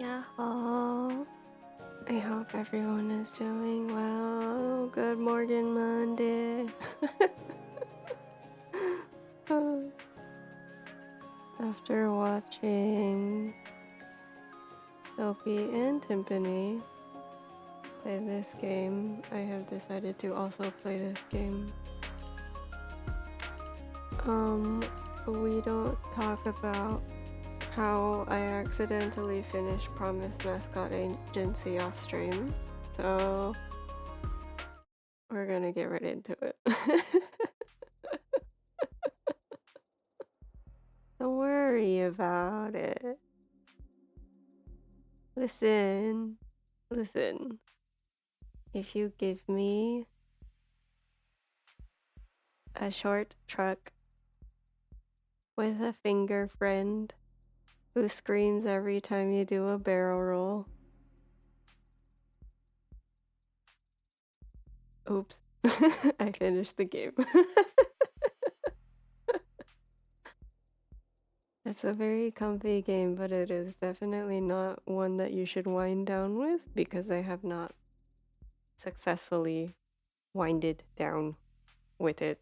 Yahoo! I hope everyone is doing well. Good morning, Monday. After watching Sophie and Timpani play this game, I have decided to also play this game. We don't talk about how I accidentally finished Promise Mascot Agency off stream, so we're gonna get right into it. Don't worry about it. Listen. If you give me a short truck with a finger friend who screams every time you do a barrel roll. Oops. I finished the game. It's a very comfy game, but it is definitely not one that you should wind down with because I have not successfully winded down with it.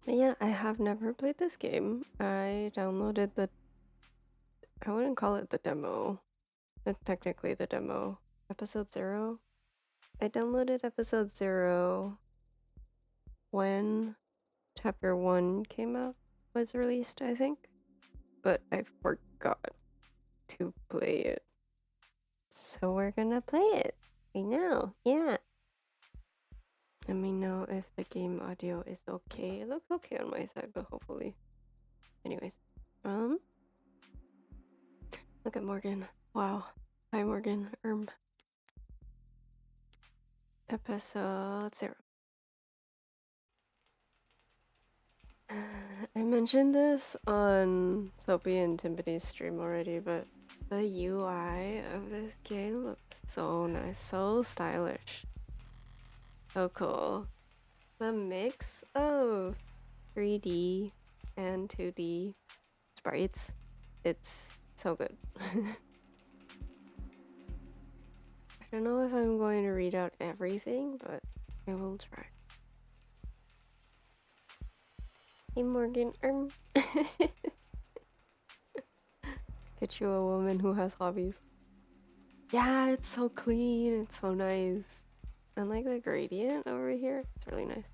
Yeah, I have never played this game. I downloaded I wouldn't call it the demo. It's technically the demo. Episode 0. I downloaded episode 0 when chapter 1 was released, I think. But I forgot to play it. So we're gonna play it right now. Yeah. Let me know if the game audio is okay. It looks okay on my side, but hopefully. Anyways. Look at Morgan. Wow. Hi, Morgan. Episode 0. I mentioned this on Sophie and Timpani's stream already, but the UI of this game looks so nice, so stylish. So cool. The mix of 3D and 2D sprites, it's so good. I don't know if I'm going to read out everything, but I will try. Hey Morgan, Get you a woman who has hobbies. Yeah, it's so clean, it's so nice. And like the gradient over here, it's really nice.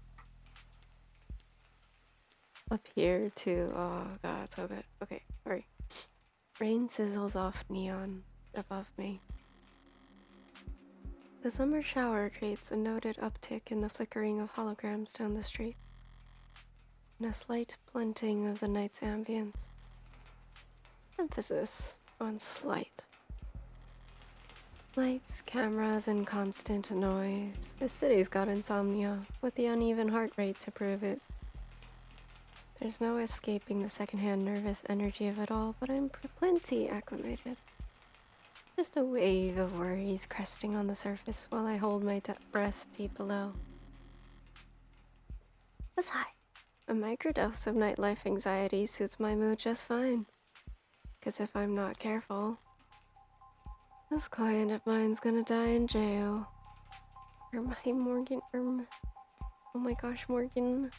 Up here too, oh god, it's so good. Okay, sorry. Rain sizzles off neon above me. The summer shower creates a noted uptick in the flickering of holograms down the street, and a slight blunting of the night's ambience. Emphasis on slight. Lights, cameras, and constant noise. The city's got insomnia, with the uneven heart rate to prove it. There's no escaping the secondhand nervous energy of it all, but I'm plenty acclimated. Just a wave of worries cresting on the surface while I hold my breath deep below. As high. A microdose of nightlife anxiety suits my mood just fine. 'Cause if I'm not careful, this client of mine's gonna die in jail. Hey Morgan, oh my gosh, Morgan.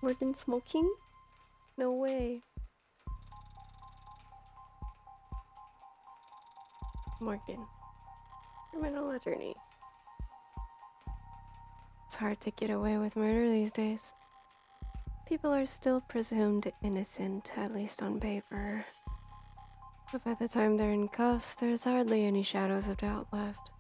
Morgan smoking? No way. Morgan, criminal attorney. It's hard to get away with murder these days. People are still presumed innocent, at least on paper. But by the time they're in cuffs, there's hardly any shadows of doubt left.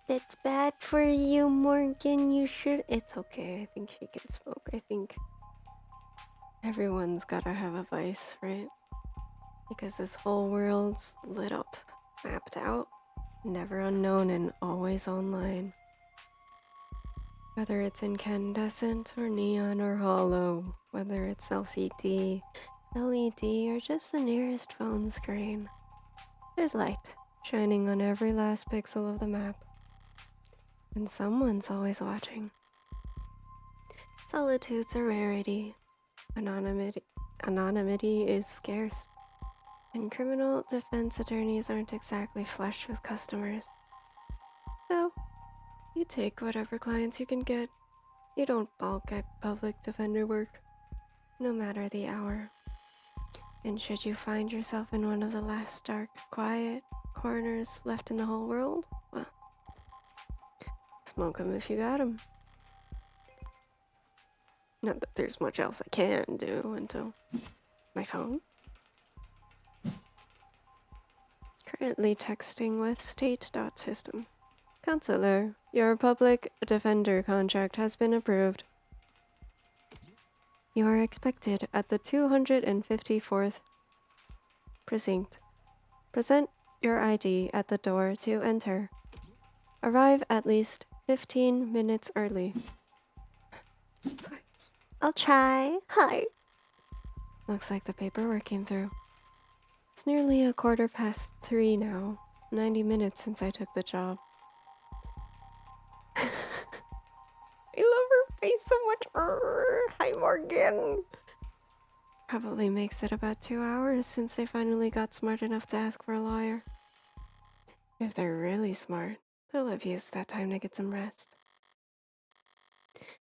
That's bad for you, Morgan. You should. It's okay. I think she can smoke. I think everyone's gotta have a vice, right? Because this whole world's lit up, mapped out, never unknown, and always online. Whether it's incandescent or neon or hollow, whether it's LCD, LED, or just the nearest phone screen, there's light shining on every last pixel of the map. And someone's always watching. Solitude's a rarity. Anonymity is scarce. And criminal defense attorneys aren't exactly flush with customers. So, you take whatever clients you can get. You don't balk at public defender work, no matter the hour. And should you find yourself in one of the last dark, quiet corners left in the whole world, well, smoke 'em if you got 'em. Not that there's much else I can do until my phone. Currently texting with state.system. Counselor, your public defender contract has been approved. You are expected at the 254th precinct. Present your ID at the door to enter. Arrive at least 15 minutes early. I'll try. Hi. Looks like the paperwork came through. It's nearly 3:15 now. 90 minutes since I took the job. I love her face so much. Hi, Morgan. Probably makes it about 2 hours since they finally got smart enough to ask for a lawyer. If they're really smart, they'll have used that time to get some rest.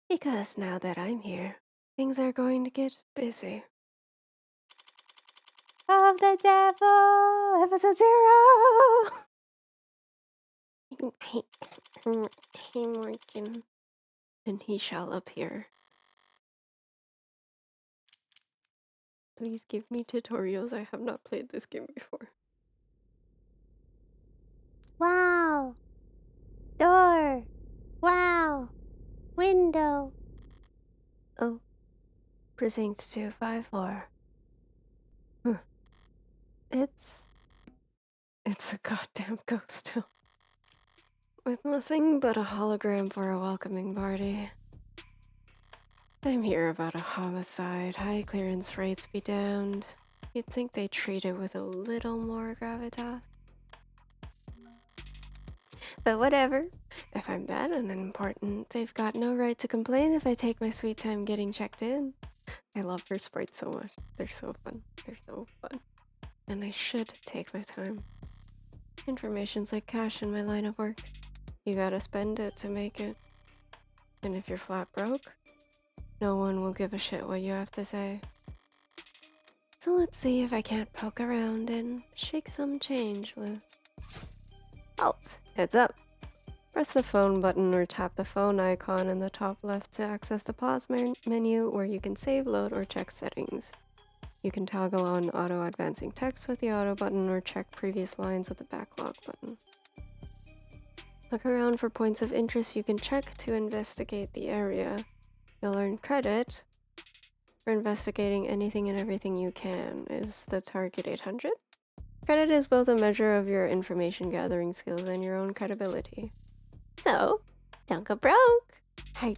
Because now that I'm here, things are going to get busy. Of the Devil, episode 0! Hey, Morgan. And he shall appear. Please give me tutorials. I have not played this game before. Wow. Door. Wow. Window. Oh. Precinct 254. Huh. It's a goddamn ghost town. With nothing but a hologram for a welcoming party. I'm here about a homicide. High clearance rates be damned. You'd think they treat it with a little more gravitas. But whatever. If I'm that unimportant, they've got no right to complain if I take my sweet time getting checked in. I love her sprites so much. They're so fun. They're so fun. And I should take my time. Information's like cash in my line of work. You gotta spend it to make it. And if you're flat broke, no one will give a shit what you have to say. So let's see if I can't poke around and shake some change loose. Halt! Heads up! Press the phone button or tap the phone icon in the top left to access the pause menu where you can save, load, or check settings. You can toggle on auto-advancing text with the auto button or check previous lines with the backlog button. Look around for points of interest you can check to investigate the area. You'll earn credit for investigating anything and everything you can. Is the target 800? Credit is both a measure of your information gathering skills and your own credibility. So, don't go broke. Hyped.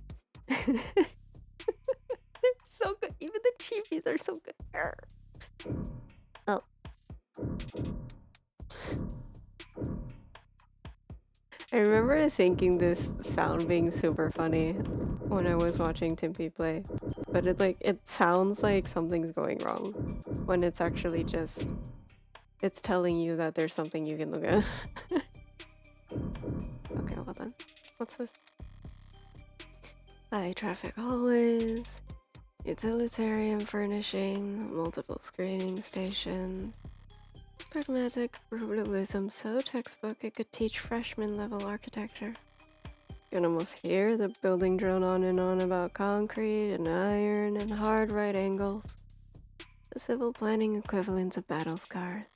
They're so good. Even the cheapies are so good. Oh. I remember thinking this sound being super funny when I was watching Timpy play, but it sounds like something's going wrong when it's actually just it's telling you that there's something you can look at. Okay, well then. What's this? High traffic hallways, utilitarian furnishing, multiple screening stations. Pragmatic brutalism so textbook it could teach freshman level architecture. You can almost hear the building drone on and on about concrete and iron and hard right angles. The civil planning equivalents of battle scars.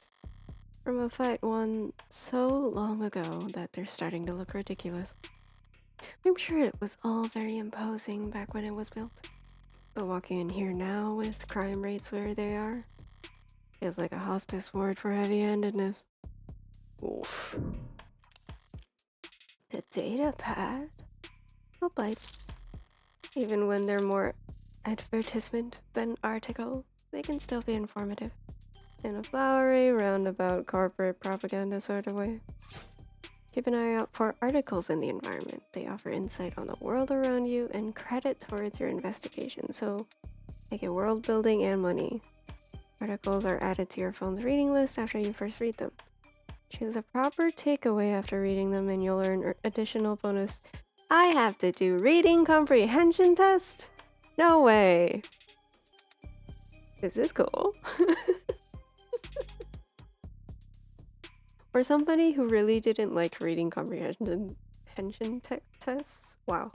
From a fight won so long ago that they're starting to look ridiculous. I'm sure it was all very imposing back when it was built. But walking in here now with crime rates where they are, feels like a hospice ward for heavy-handedness. Oof. The data pad? I'll bite. Even when they're more advertisement than article, they can still be informative. in a flowery, roundabout, corporate propaganda sort of way. Keep an eye out for articles in the environment. They offer insight on the world around you and credit towards your investigation, so they get world building and money. Articles are added to your phone's reading list after you first read them. Choose the proper takeaway after reading them and you'll earn additional bonus. I have to do reading comprehension test? No way. This is cool. For somebody who really didn't like reading comprehension tests, wow.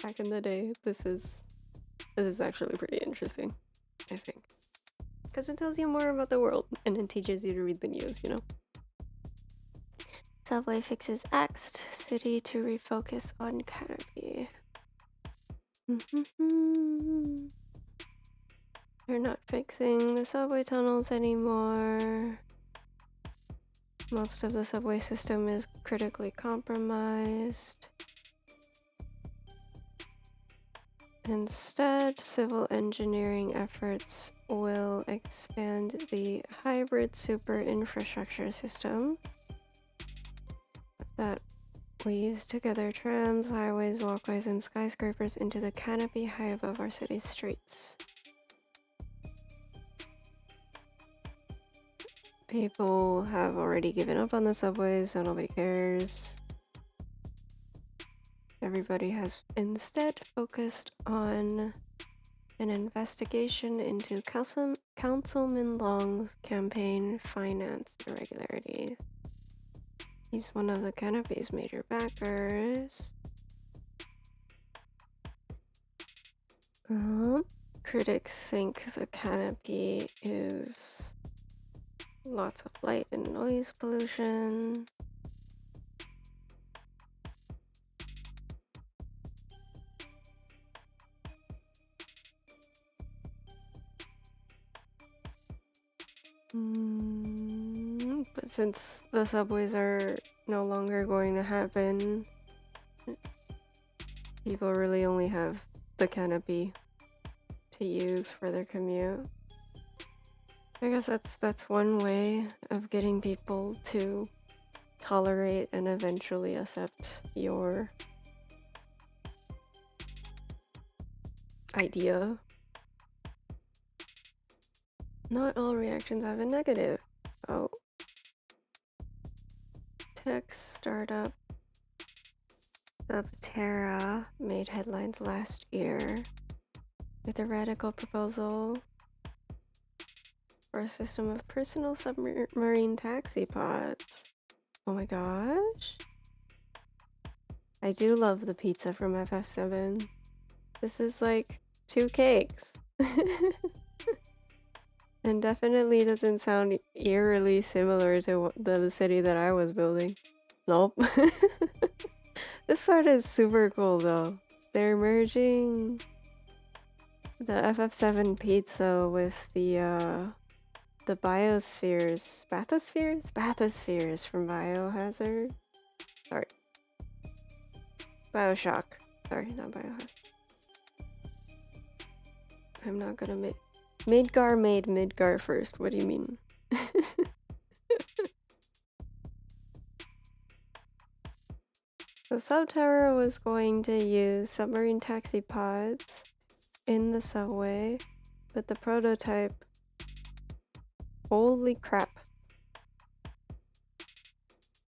Back in the day, this is actually pretty interesting, I think. Because it tells you more about the world and it teaches you to read the news, you know? Subway fixes axed city to refocus on canopy. They're not fixing the subway tunnels anymore. Most of the subway system is critically compromised. Instead, civil engineering efforts will expand the hybrid super infrastructure system that weaves together trams, highways, walkways, and skyscrapers into the canopy high above our city's streets. People have already given up on the subways, so nobody cares. Everybody has instead focused on an investigation into Councilman Long's campaign finance irregularities. He's one of the canopy's major backers. Critics think the canopy is lots of light and noise pollution. But since the subways are no longer going to happen, people really only have the canopy to use for their commute. I guess that's one way of getting people to tolerate and eventually accept your idea. Not all reactions have a negative. Oh. Tech startup Subterra made headlines last year with a radical proposal for a system of personal submarine taxi pods. Oh my gosh. I do love the pizza from FF7. This is like 2 cakes. And definitely doesn't sound eerily similar to the city that I was building. Nope. This part is super cool though. They're merging the FF7 pizza with the biospheres. Bathyspheres from Biohazard. Sorry. Bioshock. Sorry, not Biohazard. I'm not gonna make... Midgar made Midgar first. What do you mean? So Subterra was going to use submarine taxi pods in the subway, but the prototype... Holy crap.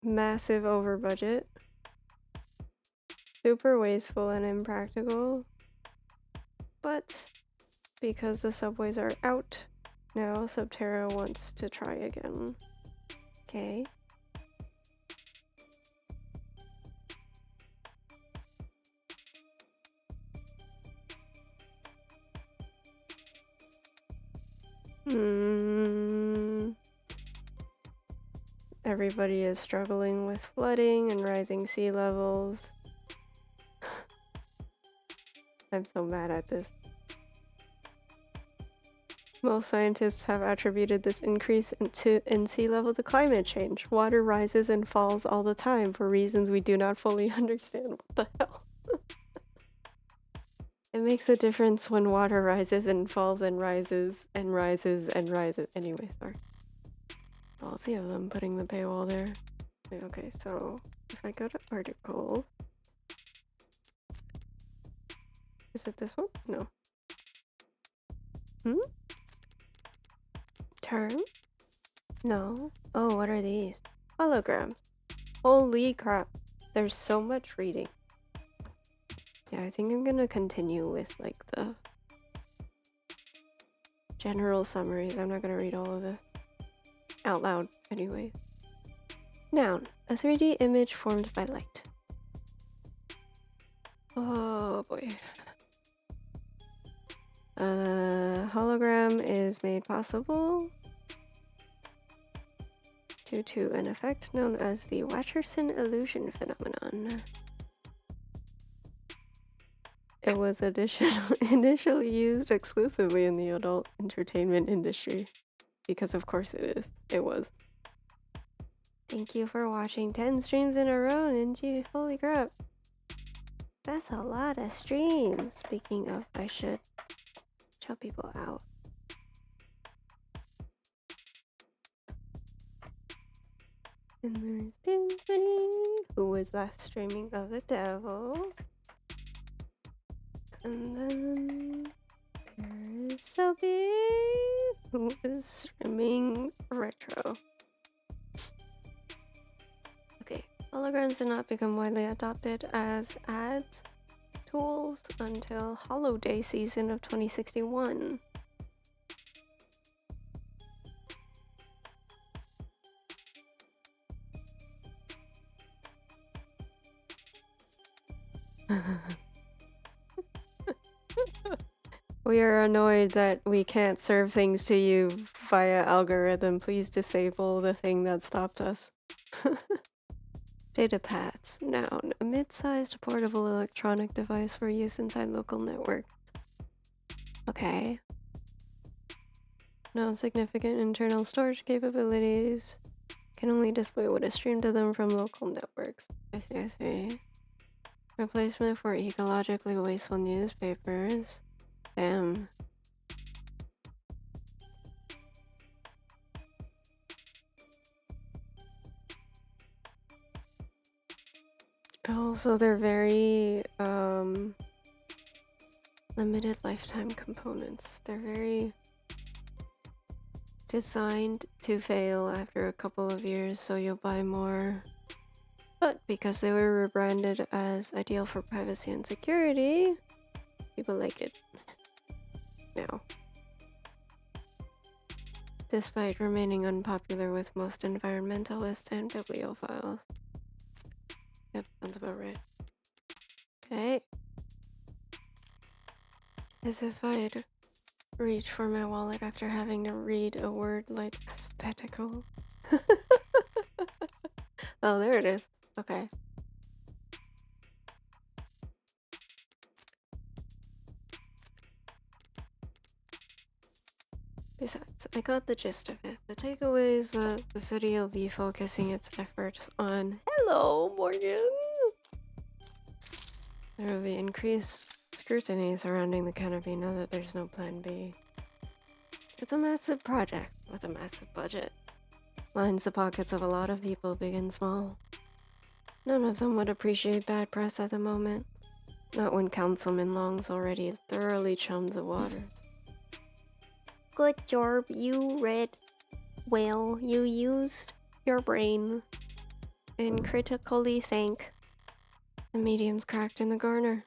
Massive over budget. Super wasteful and impractical. But because the subways are out now, Subterra wants to try again. Okay. Everybody is struggling with flooding and rising sea levels. I'm so mad at this. Most scientists have attributed this increase in sea level to climate change. Water rises and falls all the time for reasons we do not fully understand. What the hell? It makes a difference when water rises and falls and rises and rises and rises. Anyway, sorry. Ballsy of them putting the paywall there. Okay, so if I go to article, is it this one? No. Term? No. Oh, what are these? Holograms. Holy crap. There's so much reading. Yeah, I think I'm gonna continue with like the general summaries. I'm not gonna read all of this out loud anyway. Noun. A 3D image formed by light. Oh boy. Hologram is made possible due to an effect known as the Watterson illusion phenomenon. It was initially used exclusively in the adult entertainment industry. Because of course it is. It was. Thank you for watching 10 streams in a row, Ninja. Holy crap. That's a lot of streams. Speaking of, I should show people out. And there's Tiffany, who was last streaming of the devil. And then there's Sophie, who is streaming retro. Okay, holograms did not become widely adopted as ads tools until Holiday season of 2061. We are annoyed that we can't serve things to you via algorithm. Please disable the thing that stopped us. Datapads. Noun. A mid-sized portable electronic device for use inside local networks. Okay. No significant internal storage capabilities. Can only display what is streamed to them from local networks. I see. Replacement for ecologically wasteful newspapers. Damn. Oh, so they're very limited lifetime components. They're very designed to fail after a couple of years, so you'll buy more. But because they were rebranded as ideal for privacy and security, people like it now. Despite remaining unpopular with most environmentalists and bibliophiles. Yep, sounds about right. Okay. As if I'd reach for my wallet after having to read a word like aesthetical. Oh, there it is. Okay. Besides, I got the gist of it. The takeaway is that the city will be focusing its efforts on— Hello, Morgan! There will be increased scrutiny surrounding the canopy now that there's no plan B. It's a massive project with a massive budget. Lines the pockets of a lot of people, big and small. None of them would appreciate bad press at the moment. Not when Councilman Long's already thoroughly chummed the waters. Good job, you read well. You used your brain. And critically thank the medium's cracked in the garner.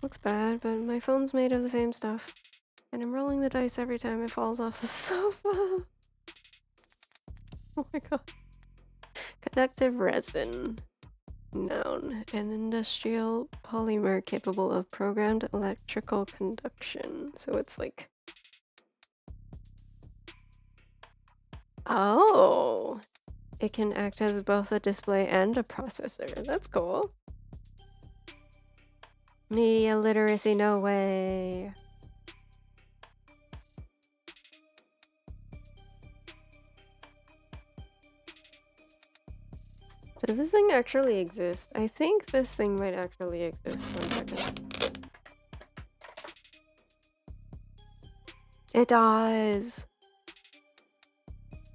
Looks bad, but my phone's made of the same stuff. And I'm rolling the dice every time it falls off the sofa. Oh my god. Conductive resin. Noun. An industrial polymer capable of programmed electrical conduction. So it's like... Oh! It can act as both a display and a processor. That's cool. Media literacy, no way. Does this thing actually exist? I think this thing might actually exist. 1 second. It does.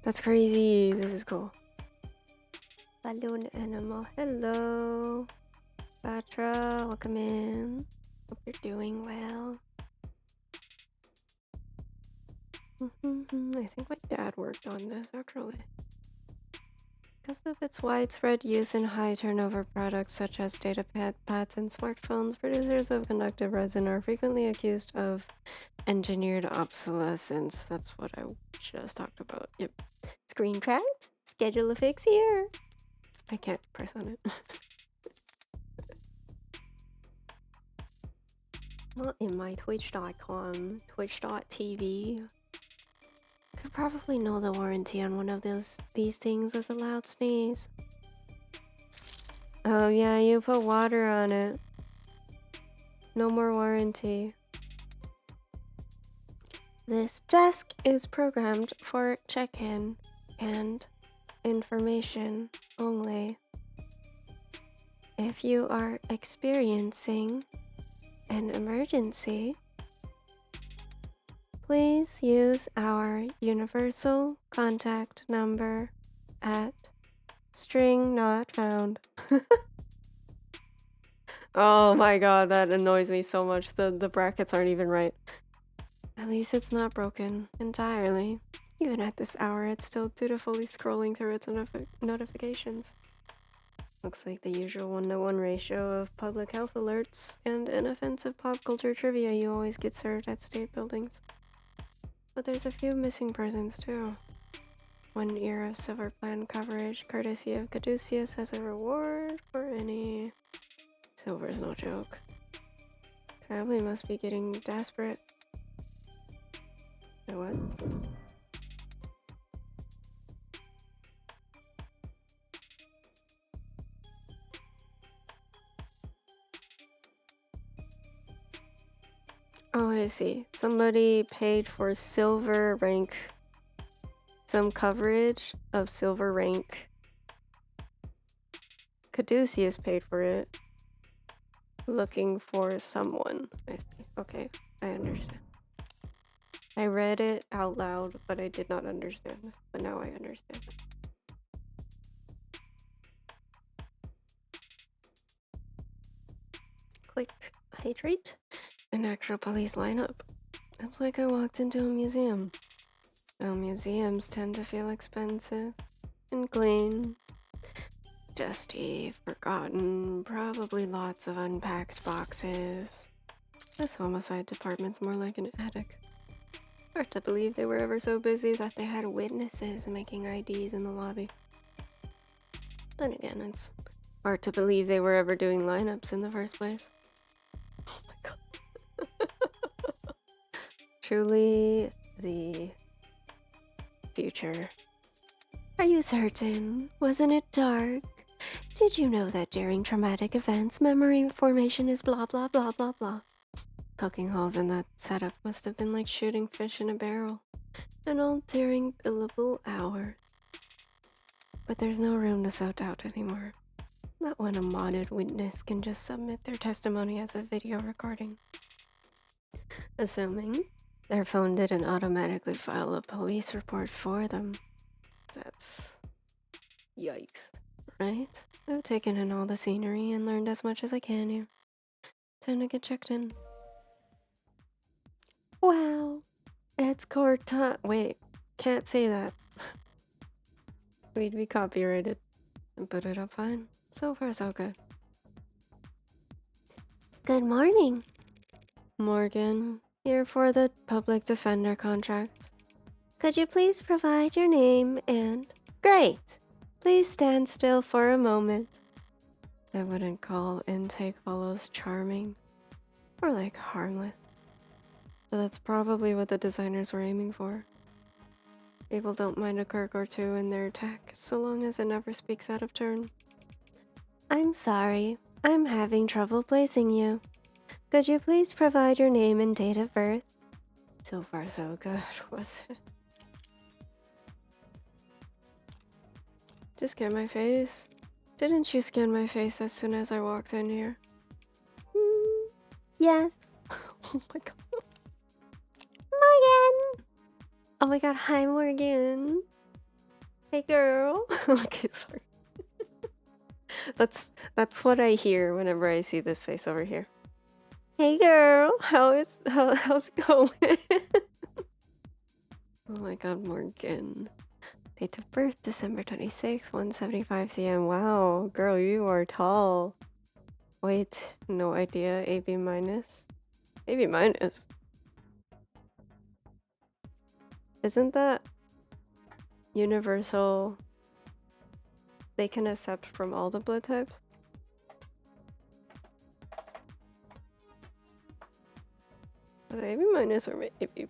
That's crazy. This is cool. Balloon animal. Hello. Batra, welcome in. Hope you're doing well. I think my dad worked on this actually. Because of its widespread use in high turnover products such as data pads and smartphones, producers of conductive resin are frequently accused of engineered obsolescence. That's what I just talked about. Yep. Screen cracked? Schedule a fix here. I can't press on it. Not in my twitch.com, twitch.tv. Could probably know the warranty on one of these things with a loud sneeze. Oh yeah, you put water on it. No more warranty. This desk is programmed for check-in and information only. If you are experiencing an emergency, please use our universal contact number at string not found. Oh my god, that annoys me so much. The brackets aren't even right. At least it's not broken entirely. Even at this hour, it's still dutifully scrolling through its notifications. Looks like the usual 1-to-1 ratio of public health alerts and inoffensive pop culture trivia you always get served at state buildings. But there's a few missing persons too. 1 year of silver plan coverage courtesy of Caduceus as a reward for any... Silver's no joke. Family must be getting desperate. Wait, what? Oh, I see. Somebody paid for silver rank, some coverage of silver rank. Caduceus paid for it. Looking for someone. I see. Okay, I understand. I read it out loud, but I did not understand. But now I understand. Click hydrate. An actual police lineup. It's like I walked into a museum. Though museums tend to feel expensive and clean. Dusty, forgotten, probably lots of unpacked boxes. This homicide department's more like an attic. Hard to believe they were ever so busy that they had witnesses making IDs in the lobby. Then again, it's hard to believe they were ever doing lineups in the first place. Oh my god. Truly the future. Are you certain? Wasn't it dark? Did you know that during traumatic events, memory formation is blah blah blah blah blah? Poking holes in that setup must have been like shooting fish in a barrel. And all during billable hours. But there's no room to sow doubt anymore. Not when a modded witness can just submit their testimony as a video recording. Assuming their phone didn't automatically file a police report for them. That's... yikes. Right? I've taken in all the scenery and learned as much as I can here. Time to get checked in. Wow! It's court time. Wait, can't say that. We'd be copyrighted. But it up fine. So far, so good. Good morning. Morgan, here for the public defender contract. Could you please provide your name and... Great! Please stand still for a moment. I wouldn't call intake follows charming. Or like harmless. But that's probably what the designers were aiming for. People don't mind a quirk or two in their tech, so long as it never speaks out of turn. I'm sorry, I'm having trouble placing you. Could you please provide your name and date of birth? So far so good, was it? Just scan my face. Didn't you scan my face as soon as I walked in here? Yes. Oh my god. Morgan! Oh my god, hi Morgan. Hey girl. Okay, sorry. That's what I hear whenever I see this face over here. Hey girl, how's it going? Oh my god, Morgan. Date of birth, December 26th, 1:75 cm. Wow, girl, you are tall. Wait, no idea. AB minus? AB minus? Isn't that universal? They can accept from all the blood types? Was it AB minus or AB?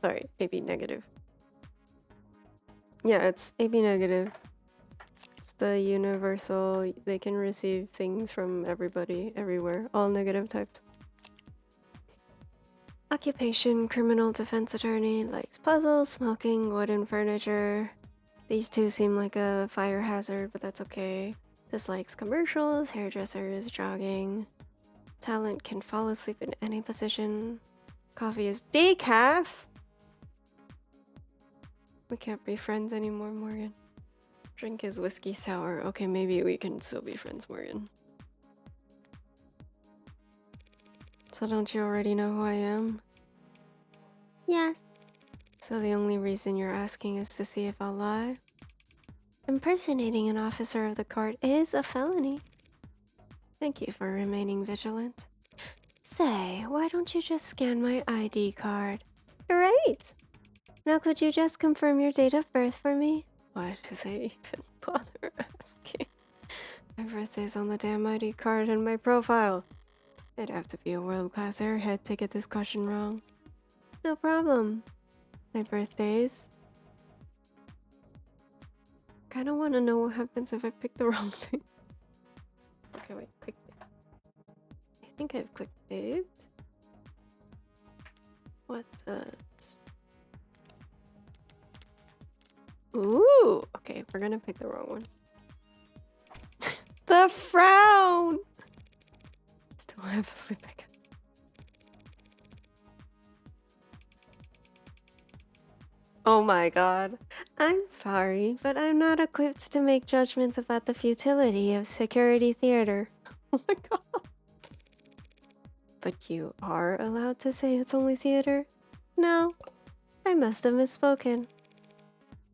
Sorry, AB negative. Yeah, it's AB negative. It's the universal. They can receive things from everybody, everywhere. All negative types. Occupation, criminal defense attorney, likes puzzles, smoking, wooden furniture. These two seem like a fire hazard, but that's okay. Dislikes commercials, hairdressers, jogging. Talent can fall asleep in any position. Coffee is decaf. We can't be friends anymore, Morgan. Drink is whiskey sour. Okay, maybe we can still be friends, Morgan. So don't you already know who I am? Yes. So the only reason you're asking is to see if I'll lie? Impersonating an officer of the court is a felony. Thank you for remaining vigilant. Say, why don't you just scan my ID card? Great! Now could you just confirm your date of birth for me? Why does I even bother asking? My birthday's on the damn ID card in my profile. I'd have to be a world-class airhead to get this question wrong. No problem. My birthday's... Kinda wanna know what happens if I pick the wrong thing. Okay, wait, quick. I think I've clicked it. What the... Ooh! Okay, we're gonna pick the wrong one. The frown! Still have a sleep back. Oh my god. I'm sorry, but I'm not equipped to make judgments about the futility of security theater. Oh my god. But you are allowed to say it's only theater? No, I must have misspoken.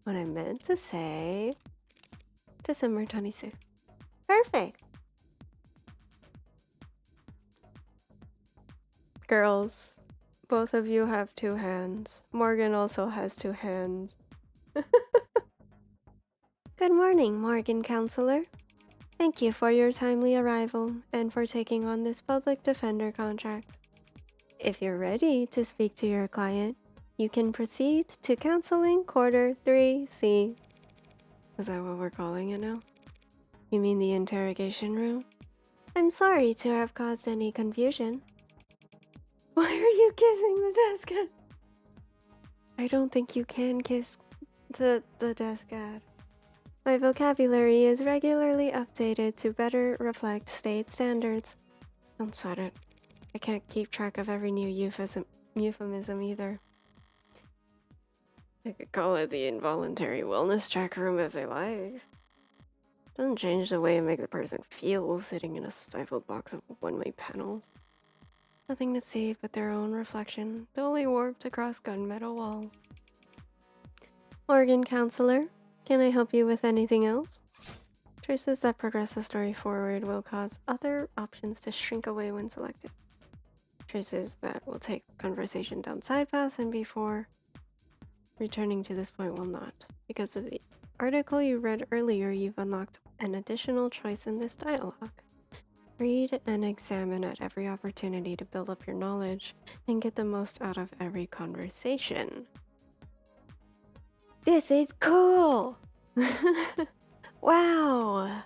What I meant to say... December 26th. Perfect. Girls, both of you have 2 hands. Morgan also has 2 hands. Good morning, Morgan Counselor. Thank you for your timely arrival and for taking on this public defender contract. If you're ready to speak to your client, you can proceed to counseling quarter 3C. Is that what we're calling it now? You mean the interrogation room? I'm sorry to have caused any confusion. Why are you kissing the desk ad? I don't think you can kiss the desk ad. My vocabulary is regularly updated to better reflect state standards. Don't sweat it. I can't keep track of every new euphemism either. I could call it the involuntary wellness check room if they like. Doesn't change the way I make the person feel sitting in a stifled box of one-way panels. Nothing to see but their own reflection, dully warped across gunmetal walls. Morgan Counselor, can I help you with anything else? Choices that progress the story forward will cause other options to shrink away when selected. Choices that will take the conversation down side paths and before returning to this point will not. Because of the article you read earlier, you've unlocked an additional choice in this dialogue. Read and examine at every opportunity to build up your knowledge and get the most out of every conversation. This is cool! Wow!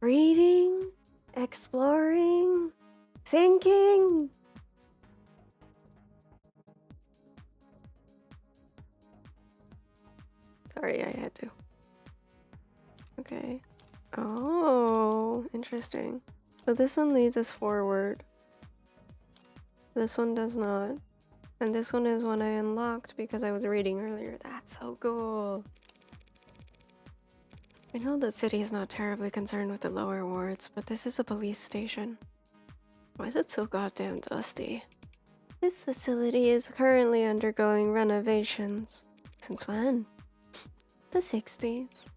Reading, exploring, thinking. Sorry, I had to. Okay. Oh, interesting. So this one leads us forward. This one does not. And this one is one I unlocked because I was reading earlier. That's so cool. I know the city is not terribly concerned with the lower wards, but this is a police station. Why is it so goddamn dusty? This facility is currently undergoing renovations. Since when? The 60s.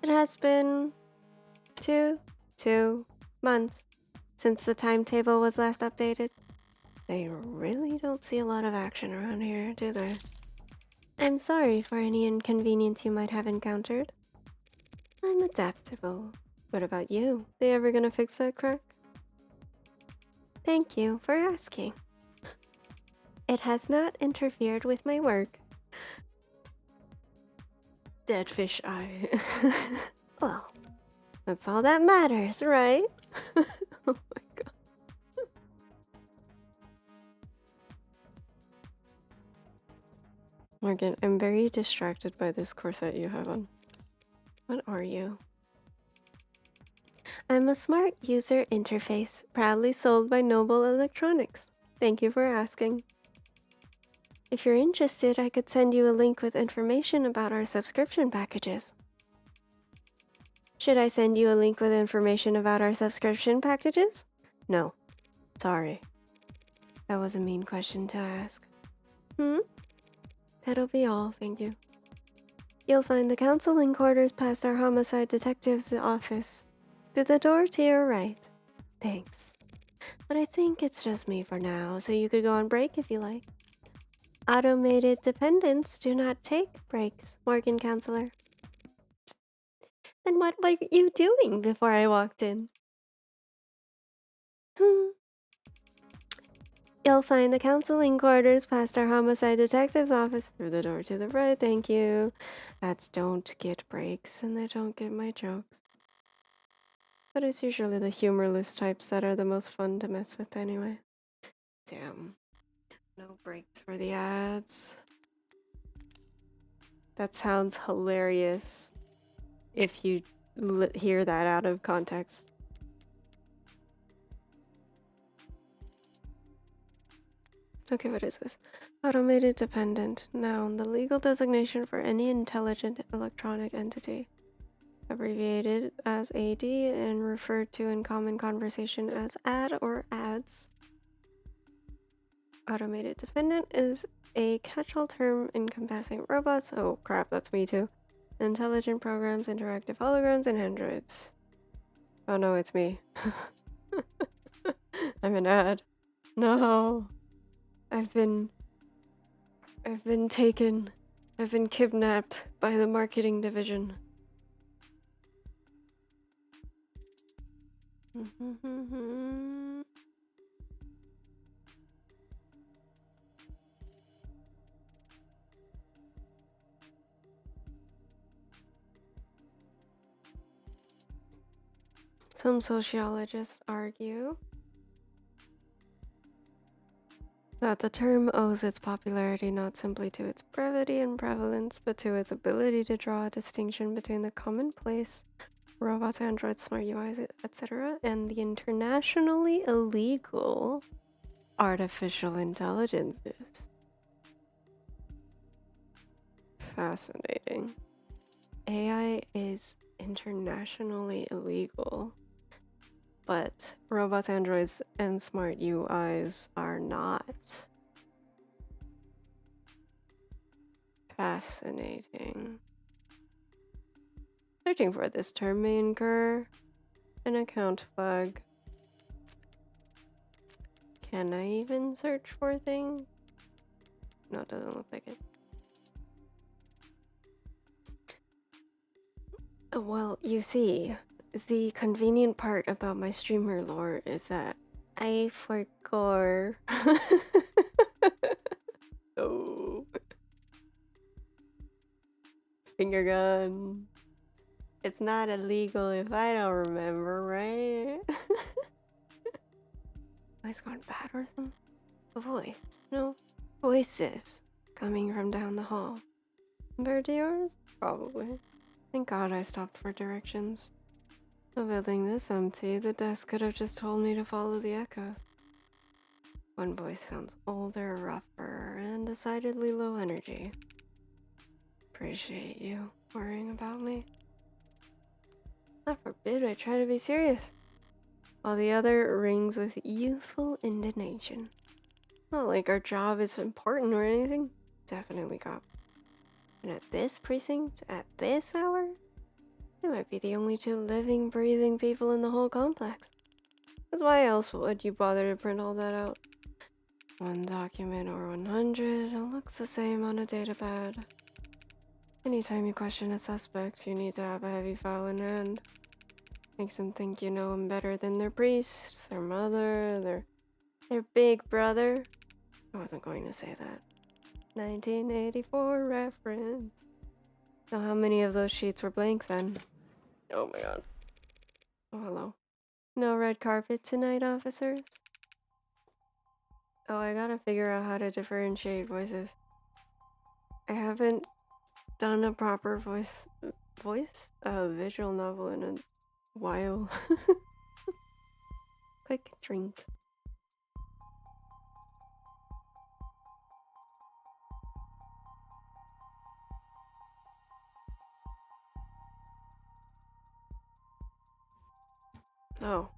It has been 2 months since the timetable was last updated. They really don't see a lot of action around here, do they? I'm sorry for any inconvenience you might have encountered. I'm adaptable. What about you? They ever gonna fix that crack? Thank you for asking. It has not interfered with my work. Dead fish eye. Well, that's all that matters, right? Oh my god. Morgan, I'm very distracted by this corset you have on. What are you? I'm a smart user interface, proudly sold by Noble Electronics. Thank you for asking. If you're interested, I could send you a link with information about our subscription packages. Should I send you a link with information about our subscription packages? No. Sorry. That was a mean question to ask. That'll be all, thank you. You'll find the counseling quarters past our homicide detective's office. To the door to your right. Thanks. But I think it's just me for now, so you could go on break if you like. Automated dependents do not take breaks, Morgan Counselor. Then what were you doing before I walked in? You'll find the counseling quarters past our homicide detective's office through the door to the right, thank you. Cats don't get breaks and they don't get my jokes. But it's usually the humorless types that are the most fun to mess with anyway. Damn. No breaks for the ads. That sounds hilarious if you hear that out of context. Okay, what is this? Automated dependent. Noun, the legal designation for any intelligent electronic entity. Abbreviated as AD and referred to in common conversation as ad or ads. Automated dependent is a catch-all term encompassing robots. Oh crap, that's me too. Intelligent programs, interactive holograms, and androids. Oh no, it's me. I'm an ad. No. I've been taken. I've been kidnapped by the marketing division. Some sociologists argue that the term owes its popularity not simply to its brevity and prevalence, but to its ability to draw a distinction between the commonplace robots, androids, smart UIs, etc., and the internationally illegal artificial intelligences. Fascinating. AI is internationally illegal, but robots, androids, and smart UIs are not. Fascinating. Searching for this term may incur an account flag. Can I even search for things? No, it doesn't look like it. Well, you see, the convenient part about my streamer lore is that I forgot. Oh. Finger gun. It's not illegal if I don't remember, right? Voice gone bad or something? A voice. No. Voices coming from down the hall. Compared to yours? Probably. Thank God I stopped for directions. The building this empty, the desk could have just told me to follow the echoes. One voice sounds older, rougher, and decidedly low energy. Appreciate you worrying about me. God forbid I try to be serious. While the other rings with youthful indignation. Not like our job is important or anything. Definitely cop. And at this precinct, at this hour, they might be the only two living, breathing people in the whole complex. Because why else would you bother to print all that out? One document or 100, it looks the same on a datapad. Anytime you question a suspect, you need to have a heavy file in hand. Makes them think you know them better than their priest, their mother, their big brother. I wasn't going to say that. 1984 reference. So how many of those sheets were blank then? Oh my god. Oh, hello. No red carpet tonight, officers? Oh, I gotta figure out how to differentiate voices. I haven't done a proper visual novel in a while. Quick drink. Oh,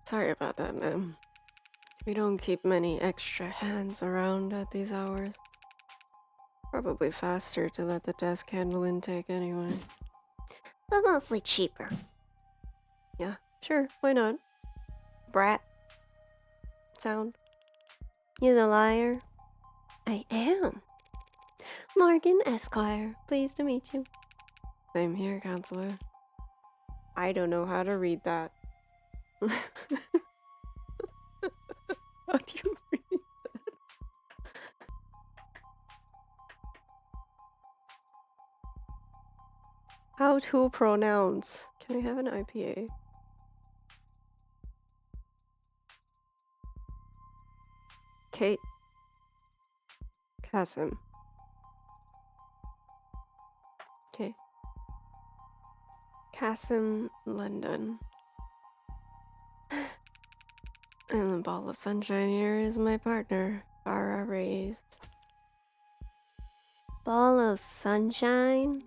sorry about that, ma'am. We don't keep many extra hands around at these hours. Probably faster to let the desk handle intake anyway. But mostly cheaper. Yeah, sure, why not? Brat. Sound. You the liar? I am. Morgan Esquire. Pleased to meet you. Same here, counselor. I don't know how to read that. How do you read that? How to pronounce. Can I have an IPA? Kate Kasim. Okay. Kasim, London. And the ball of sunshine here is my partner, Farah Rays. Ball of sunshine?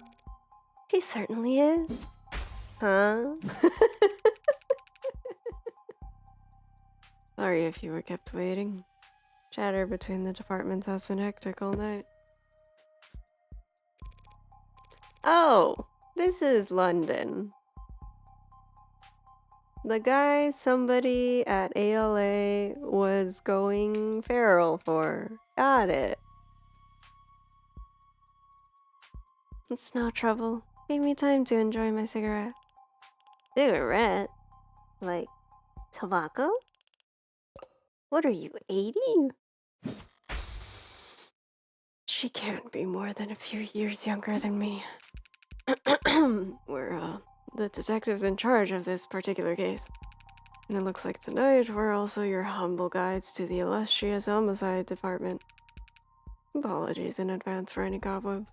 She certainly is. Huh? Sorry if you were kept waiting. Chatter between the departments has been hectic all night. Oh, this is London. The guy somebody at ALA was going feral for. Got it. It's no trouble. Gave me time to enjoy my cigarette. Cigarette? Like tobacco? What are you, 80? She can't be more than a few years younger than me. We're, the detectives in charge of this particular case. And it looks like tonight we're also your humble guides to the illustrious homicide department. Apologies in advance for any cobwebs.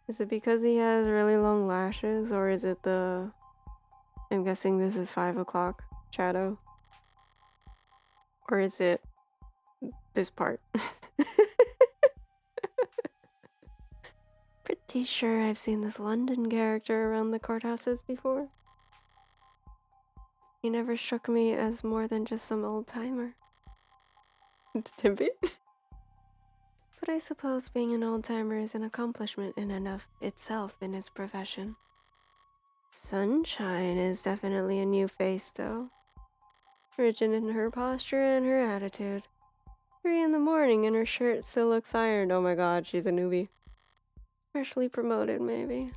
Is it because he has really long lashes, or is it the... I'm guessing this is 5 o'clock shadow? Or is it this part? Pretty sure I've seen this London character around the courthouses before. He never struck me as more than just some old-timer. It's Timpy? But I suppose being an old-timer is an accomplishment in and of itself in his profession. Sunshine is definitely a new face, though. Rigid in her posture and her attitude. 3 in the morning and her shirt still looks ironed. Oh my god, she's a newbie. Freshly promoted, maybe.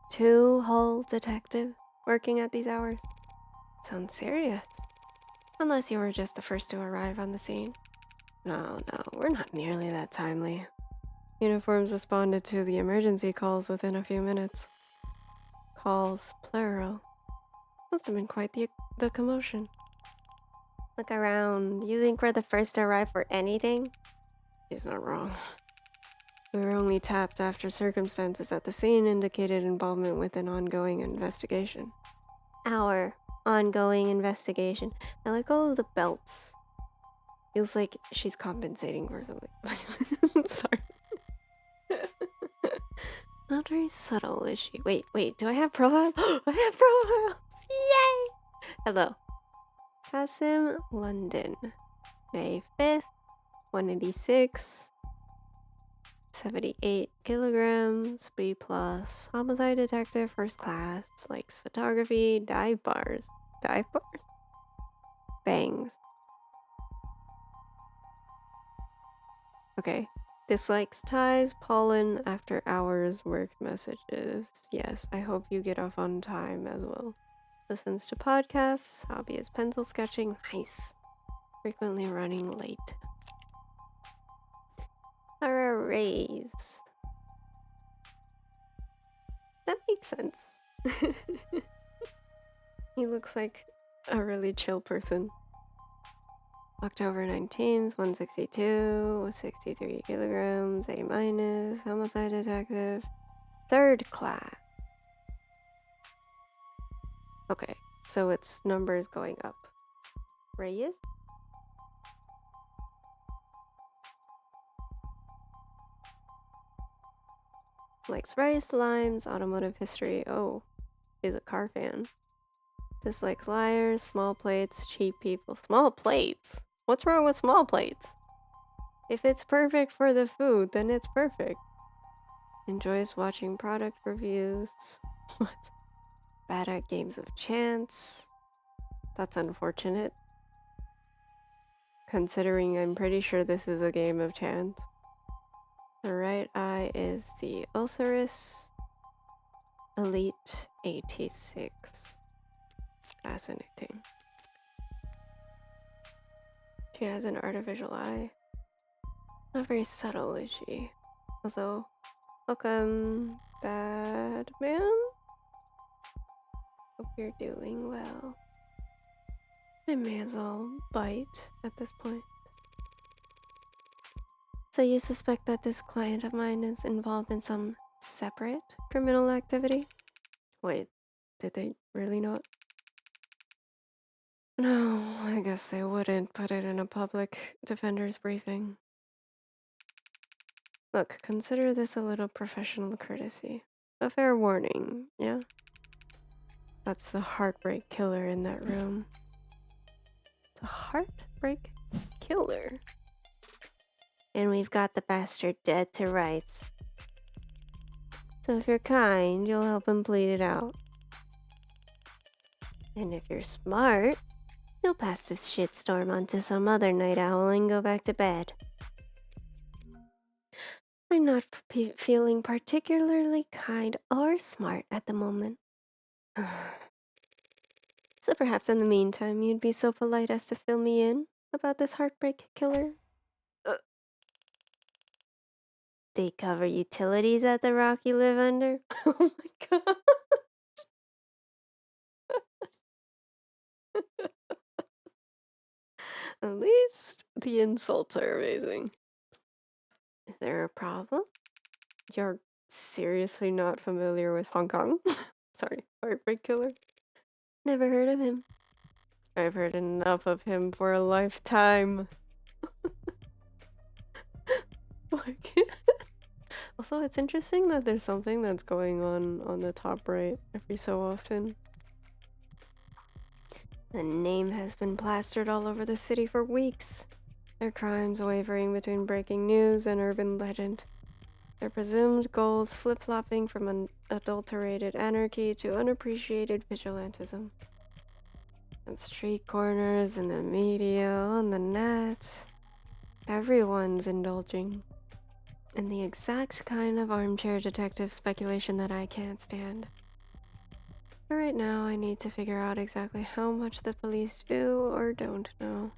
Two whole detective working at these hours. Sounds serious. Unless you were just the first to arrive on the scene. No, we're not nearly that timely. Uniforms responded to the emergency calls within a few minutes. Calls, plural. Must have been quite the commotion. Look around. You think we're the first to arrive for anything? She's not wrong. We were only tapped after circumstances at the scene indicated involvement with an ongoing investigation. Our ongoing investigation. I like all of the belts. Feels like she's compensating for something. Sorry. Not very subtle, is she? Wait, do I have profile? I have profiles! Yay! Hello. Kasim, London. May 5th, 186. 78 kilograms, B+, homicide detective, first class, likes photography, dive bars, bangs. Okay, dislikes ties, pollen, after hours, work messages. Yes, I hope you get off on time as well. Listens to podcasts, hobby is pencil sketching, nice. Frequently running late. Thorough raise. That makes sense. He looks like a really chill person. October 19th, 162, 63 kilograms, A-, homicide detective, third class. Okay, so its numbers going up. Reyes? Likes rice, limes, automotive history. Oh, is a car fan. Dislikes liars, small plates, cheap people. Small plates? What's wrong with small plates? If it's perfect for the food, then it's perfect. Enjoys watching product reviews. What? Bad at games of chance. That's unfortunate. Considering I'm pretty sure this is a game of chance. The right eye is the Ulcerus Elite 86. Fascinating. She has an artificial eye. Not very subtle, is she? Also, welcome, Batman. Hope you're doing well. I may as well bite at this point. So you suspect that this client of mine is involved in some separate criminal activity? Wait, did they really not? No, I guess they wouldn't put it in a public defender's briefing. Look, consider this a little professional courtesy. A fair warning, yeah? That's the heartbreak killer in that room. The heartbreak killer? And we've got the bastard dead to rights. So if you're kind, you'll help him plead it out. And if you're smart, you'll pass this shitstorm on to some other night owl and go back to bed. I'm not feeling particularly kind or smart at the moment. So perhaps in the meantime, you'd be so polite as to fill me in about this heartbreak killer? They cover utilities at the rock you live under? Oh my god. At least the insults are amazing. Is there a problem? You're seriously not familiar with Hong Kong? Sorry, heartbreak killer? Never heard of him. I've heard enough of him for a lifetime. Also, it's interesting that there's something that's going on the top right every so often. The name has been plastered all over the city for weeks. Their crimes wavering between breaking news and urban legend. Their presumed goals flip-flopping from unadulterated anarchy to unappreciated vigilantism. On street corners, in the media, on the net, everyone's indulging in the exact kind of armchair detective speculation that I can't stand. But right now, I need to figure out exactly how much the police do or don't know.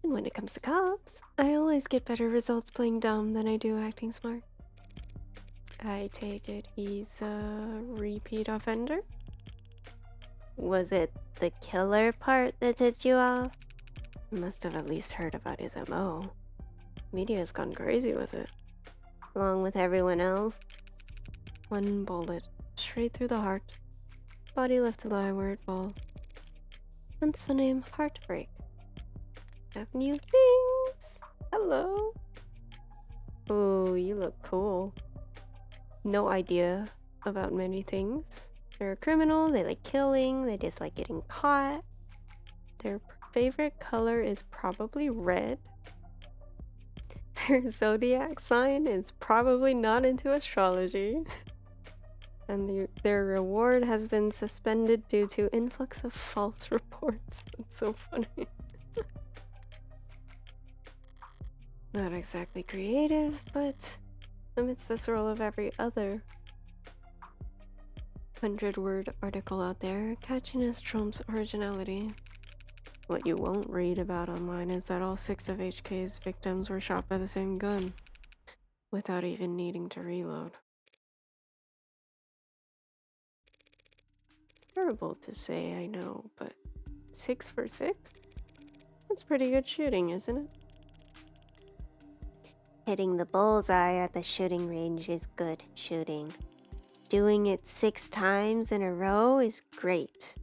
And when it comes to cops, I always get better results playing dumb than I do acting smart. I take it he's a repeat offender? Was it the killer part that tipped you off? You must have at least heard about his MO. Media's gone crazy with it. Along with everyone else. One bullet, straight through the heart. Body left to lie where it falls. Hence the name Heartbreak. Have new things. Hello. Ooh, you look cool. no idea about many things. They're a criminal, they like killing, they dislike getting caught. Their favorite color is probably red. Their zodiac sign is probably not into astrology. And their reward has been suspended due to influx of false reports. That's so funny. Not exactly creative, but amidst the swirl of every other 100-word article out there, catchiness trumps originality. What you won't read about online is that all 6 of HK's victims were shot by the same gun, without even needing to reload. Terrible to say, I know, but 6 for 6? That's pretty good shooting, isn't it? Hitting the bullseye at the shooting range is good shooting. Doing it 6 times in a row is great.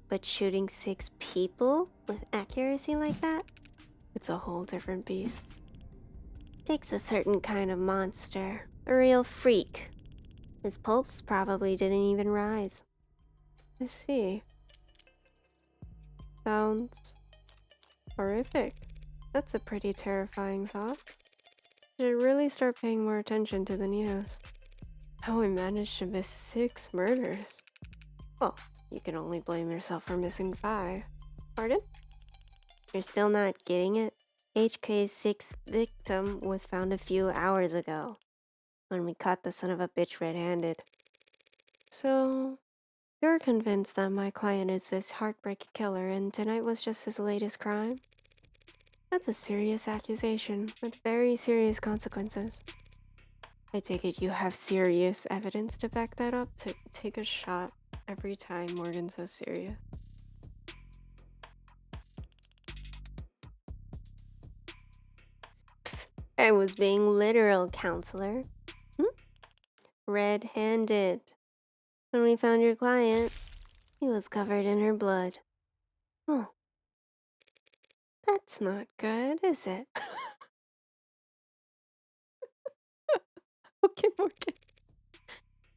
But shooting 6 people with accuracy like that? It's a whole different beast. Takes a certain kind of monster. A real freak. His pulse probably didn't even rise. I see. Sounds horrific. That's a pretty terrifying thought. Should really start paying more attention to the news. How I managed to miss 6 murders. Well, you can only blame yourself for missing 5. Pardon? You're still not getting it? HK's 6th victim was found a few hours ago, when we caught the son of a bitch red-handed. So, you're convinced that my client is this heartbreak killer and tonight was just his latest crime? That's a serious accusation with very serious consequences. I take it you have serious evidence to back that up, to take a shot every time Morgan says serious. I was being literal, counselor. Red-handed. When we found your client, he was covered in her blood. Oh. That's not good, is it? Okay, Morgan.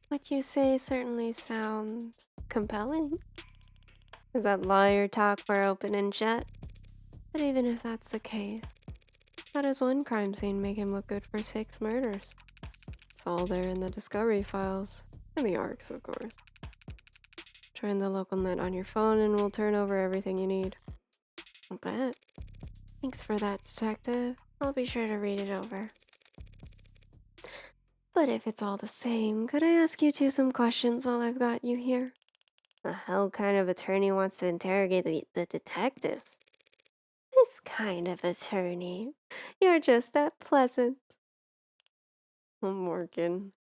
What you say certainly sounds compelling. Is that lawyer talk for open and shut? But even if that's the case, how does one crime scene make him look good for 6 murders? It's all there in the discovery files. And the ARCs, of course. Join the local net on your phone and we'll turn over everything you need. I'll bet. Thanks for that, detective. I'll be sure to read it over. But if it's all the same, could I ask you some questions while I've got you here? The hell kind of attorney wants to interrogate the detectives? This kind of attorney. You're just that pleasant. Oh, Morgan.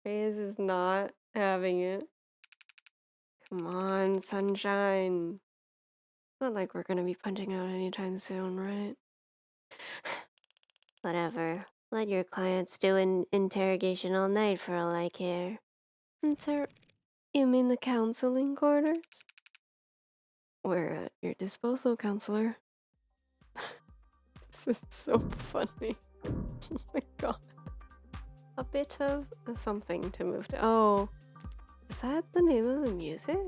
Reyes is not having it. Come on, sunshine. Not like we're gonna be punching out anytime soon, right? Whatever. Let your clients do an interrogation all night for all I care. You mean the counseling quarters? We're at your disposal, counselor. This is so funny. Oh my god. A bit of something to move to. Oh, is that the name of the music?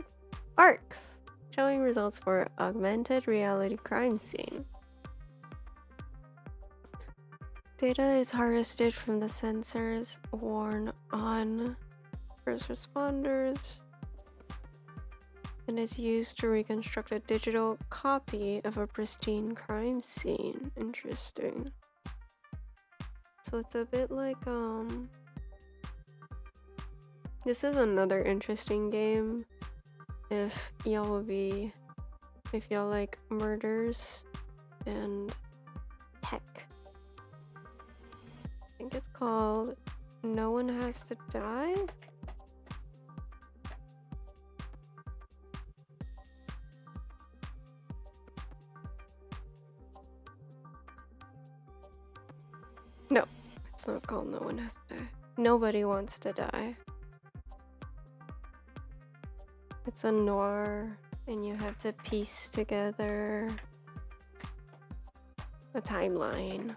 ARCs, showing results for augmented reality crime scene. Data is harvested from the sensors worn on first responders and is used to reconstruct a digital copy of a pristine crime scene. Interesting. So it's a bit like, this is another interesting game if y'all like murders and tech. I think it's called No One Has to Die? No, it's not called No One Has to Die. Nobody Wants to Die. It's a noir, and you have to piece together a timeline.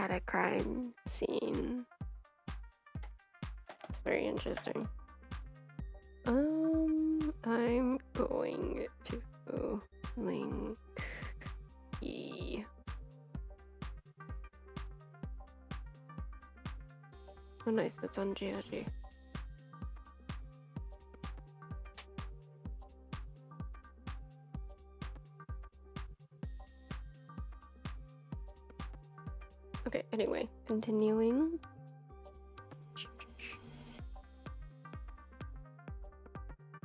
at a crime scene. It's very interesting. I'm going to link E. Oh nice, it's on GOG. Okay, anyway, continuing.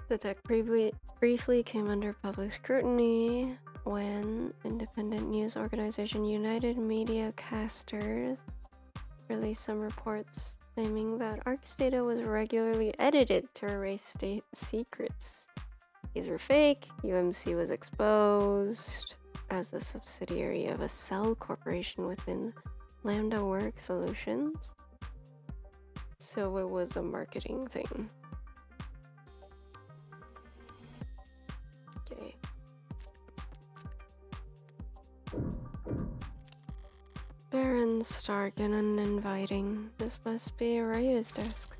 The tech briefly came under public scrutiny when independent news organization United Media Casters released some reports claiming that ARC's data was regularly edited to erase state secrets. These were fake. UMC was exposed as a subsidiary of a cell corporation within Lambda Work Solutions. So it was a marketing thing. Okay. Baron stark and uninviting. This must be Araya's desk.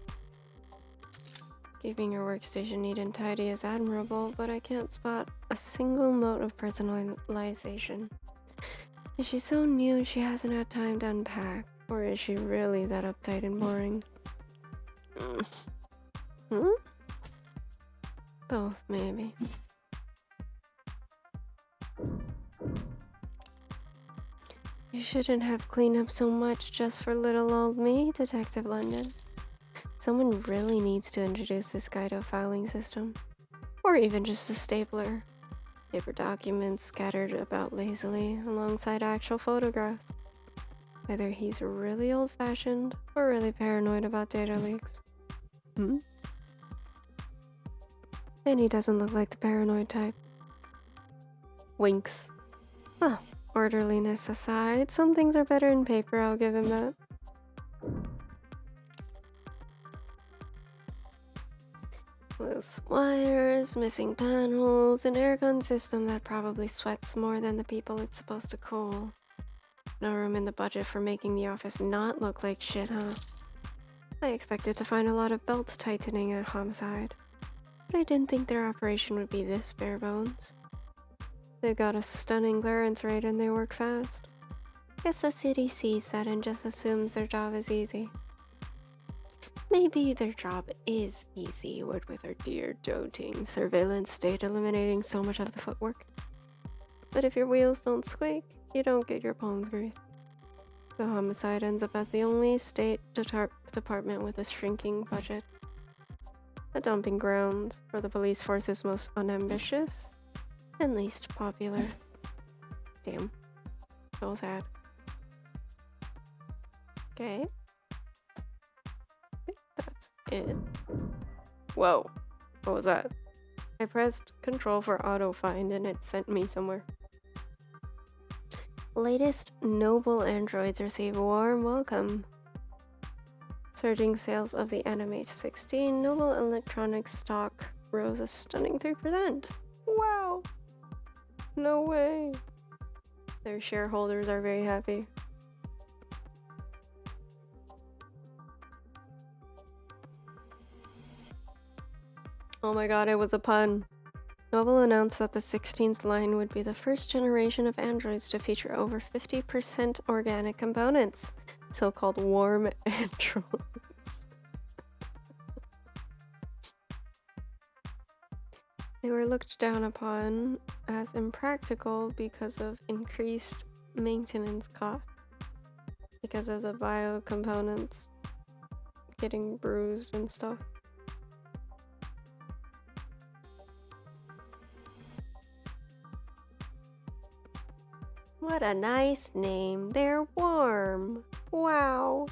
Keeping her workstation neat and tidy is admirable, but I can't spot a single note of personalization. Is she so new she hasn't had time to unpack? Or is she really that uptight and boring? Both, maybe. You shouldn't have cleaned up so much just for little old me, Detective London. Someone really needs to introduce this guy to a filing system. Or even just a stapler. Paper documents scattered about lazily alongside actual photographs. Either he's really old-fashioned or really paranoid about data leaks. And he doesn't look like the paranoid type. Winks. Well, orderliness aside, some things are better in paper, I'll give him that. Loose wires, missing panels, an airgun system that probably sweats more than the people it's supposed to cool. No room in the budget for making the office not look like shit, huh? I expected to find a lot of belt tightening at Homicide, but I didn't think their operation would be this bare bones. They've got a stunning clearance rate and they work fast. Guess the city sees that and just assumes their job is easy. Maybe their job is easy, what with our dear doting surveillance state eliminating so much of the footwork. But if your wheels don't squeak, you don't get your palms greased. The Homicide ends up as the only state department with a shrinking budget. A dumping ground for the police force's most unambitious and least popular. Damn. So sad. Okay. That's it. Whoa. What was that? I pressed Control for auto find and it sent me somewhere. Latest Noble androids receive warm welcome. Surging sales of the Animate 16 Noble Electronics stock rose a stunning 3%. Wow. No way. Their shareholders are very happy. Oh my god, it was a pun. Noble announced that the 16th line would be the first generation of androids to feature over 50% organic components, so-called warm androids. They were looked down upon as impractical because of increased maintenance costs, because of the bio components getting bruised and stuff. What a nice name. They're warm. Wow.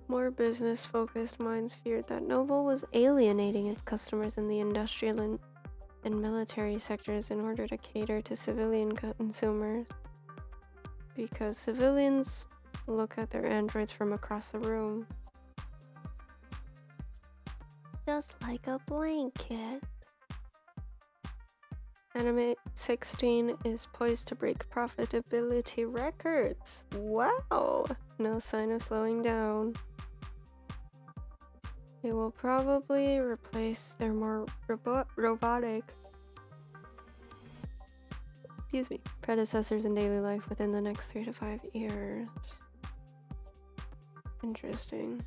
More business-focused minds feared that Noble was alienating its customers in the industrial and military sectors in order to cater to civilian consumers. Because civilians look at their androids from across the room. Just like a blanket. Anime 16 is poised to break profitability records. Wow! No sign of slowing down. It will probably replace their more robotic predecessors in daily life within the next 3 to 5 years. Interesting.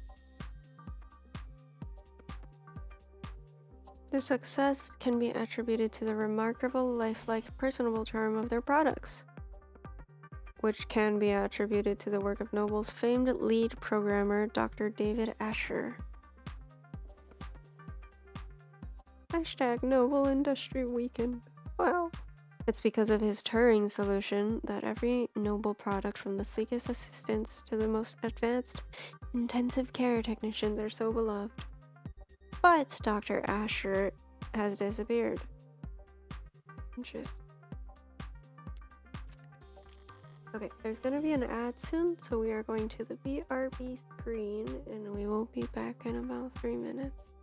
The success can be attributed to the remarkable, lifelike, personable charm of their products, which can be attributed to the work of Noble's famed lead programmer, Dr. David Asher. Hashtag Noble Industry Weekend. Wow. It's because of his Turing solution that every Noble product, from the sleekest assistants to the most advanced intensive care technicians, are so beloved. But Dr. Asher has disappeared. Interesting. Okay, there's gonna be an ad soon, so we are going to the BRB screen, and we will be back in about 3 minutes.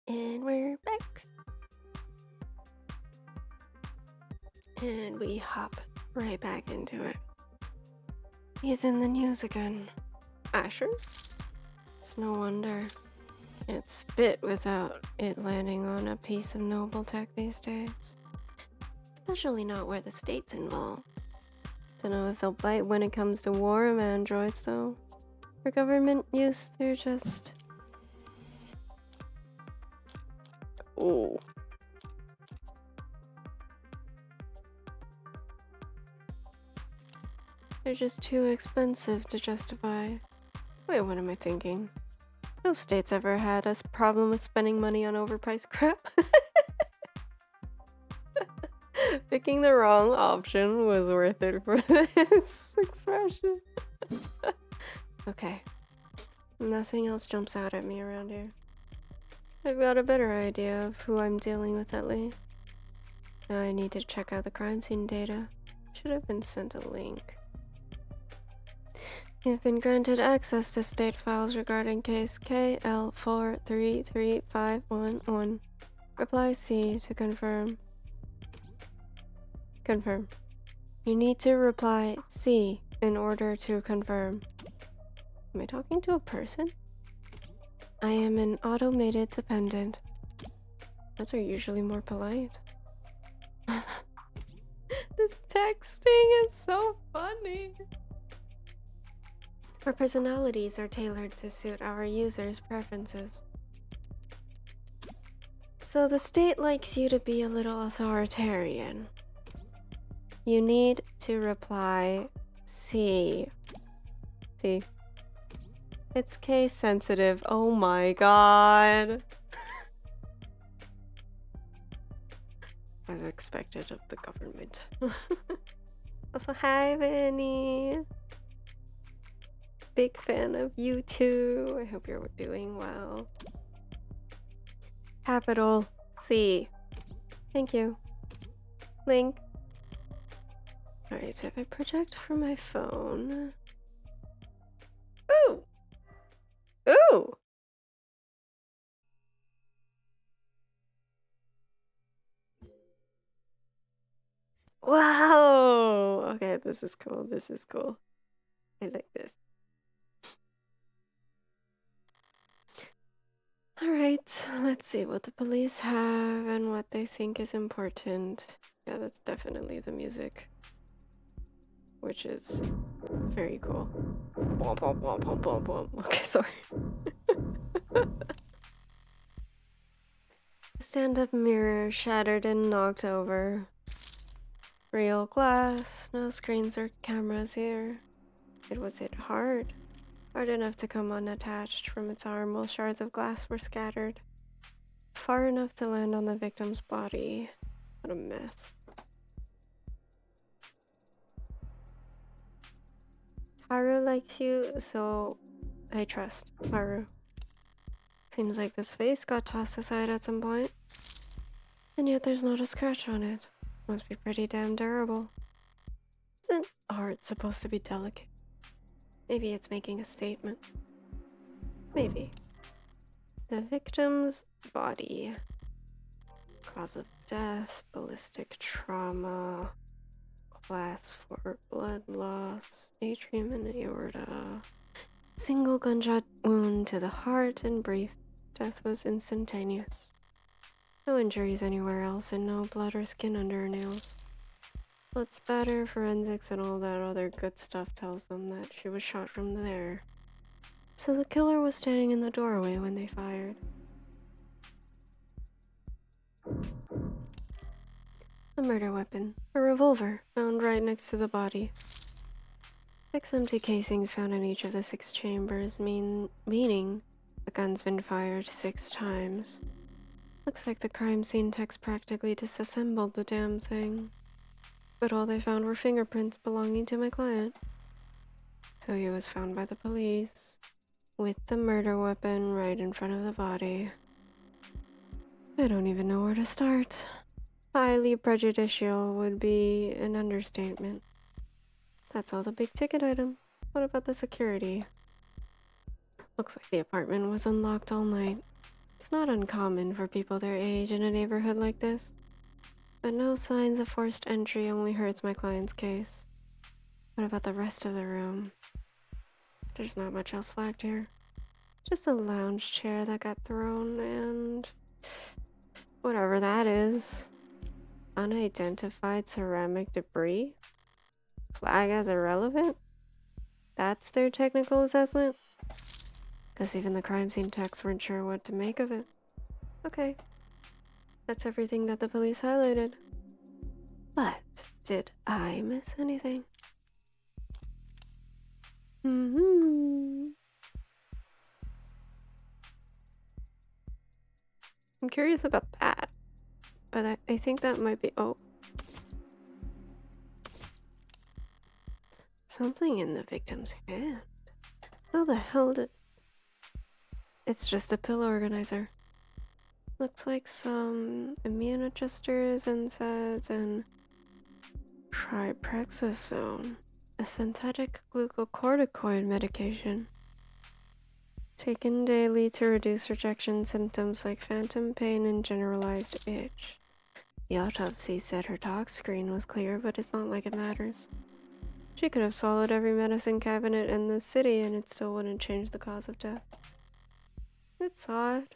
And we're back. And we hop right back into it. He's in the news again. Asher? It's no wonder. Can't spit without it landing on a piece of noble tech these days. Especially not where the state's involved. Don't know if they'll bite when it comes to war of androids, though. For government use, they're just... Ooh. They're just too expensive to justify. Wait, what am I thinking? No state's ever had a problem with spending money on overpriced crap. Picking the wrong option was worth it for this expression. Okay. Nothing else jumps out at me around here. I've got a better idea of who I'm dealing with at least. Now I need to check out the crime scene data. Should have been sent a link. You've been granted access to state files regarding case KL433511. Reply C to confirm. Confirm. You need to reply C in order to confirm. Am I talking to a person? I am an automated dependent. Those are usually more polite. This texting is so funny. Our personalities are tailored to suit our users' preferences. So the state likes you to be a little authoritarian. You need to reply C. C. It's case sensitive. Oh my god. As expected of the government. Also, hi, Vanny. Big fan of you too. I hope you're doing well. Capital C. Thank you. Link. Alright, if I project from my phone. Ooh! Ooh! Wow! Okay, this is cool. This is cool. I like this. Alright, let's see what the police have and what they think is important. Yeah, that's definitely the music. Which is very cool. Bom, bom, bom, bom, bom, bom. Okay, sorry. Stand-up mirror shattered and knocked over. Real glass, no screens or cameras here. It was hit hard. Hard enough to come unattached from its arm while shards of glass were scattered. Far enough to land on the victim's body. What a mess. Haru likes you, so I trust Haru. Seems like this face got tossed aside at some point. And yet there's not a scratch on it. Must be pretty damn durable. Isn't art supposed to be delicate? Maybe it's making a statement. Maybe. The victim's body. Cause of death, ballistic trauma, class 4 blood loss, atrium and aorta. Single gunshot wound to the heart and brief. Death was instantaneous. No injuries anywhere else and no blood or skin under her nails. Blood spatter, forensics, and all that other good stuff tells them that she was shot from there. So the killer was standing in the doorway when they fired. The murder weapon, a revolver, found right next to the body. 6 empty casings found in each of the 6 chambers, meaning the gun's been fired 6 times. Looks like the crime scene techs practically disassembled the damn thing. But all they found were fingerprints belonging to my client. So he was found by the police, with the murder weapon right in front of the body. I don't even know where to start. Highly prejudicial would be an understatement. That's all the big ticket item. What about the security? Looks like the apartment was unlocked all night. It's not uncommon for people their age in a neighborhood like this. but no signs of forced entry only hurts my client's case. What about the rest of the room? There's not much else flagged here. Just a lounge chair that got thrown and whatever that is. Unidentified ceramic debris? Flag as irrelevant? That's their technical assessment? Guess even the crime scene techs weren't sure what to make of it. Okay. That's everything that the police highlighted. But did I miss anything? I'm curious about that. But I think that might be... Oh. Something in the victim's hand. How the hell did... It's just a pill organizer. Looks like some immune adjusters, NSAIDs, and triprexazone, a synthetic glucocorticoid medication. Taken daily to reduce rejection symptoms like phantom pain and generalized itch. The autopsy said her tox screen was clear, but it's not like it matters. She could have swallowed every medicine cabinet in the city and it still wouldn't change the cause of death. It's odd,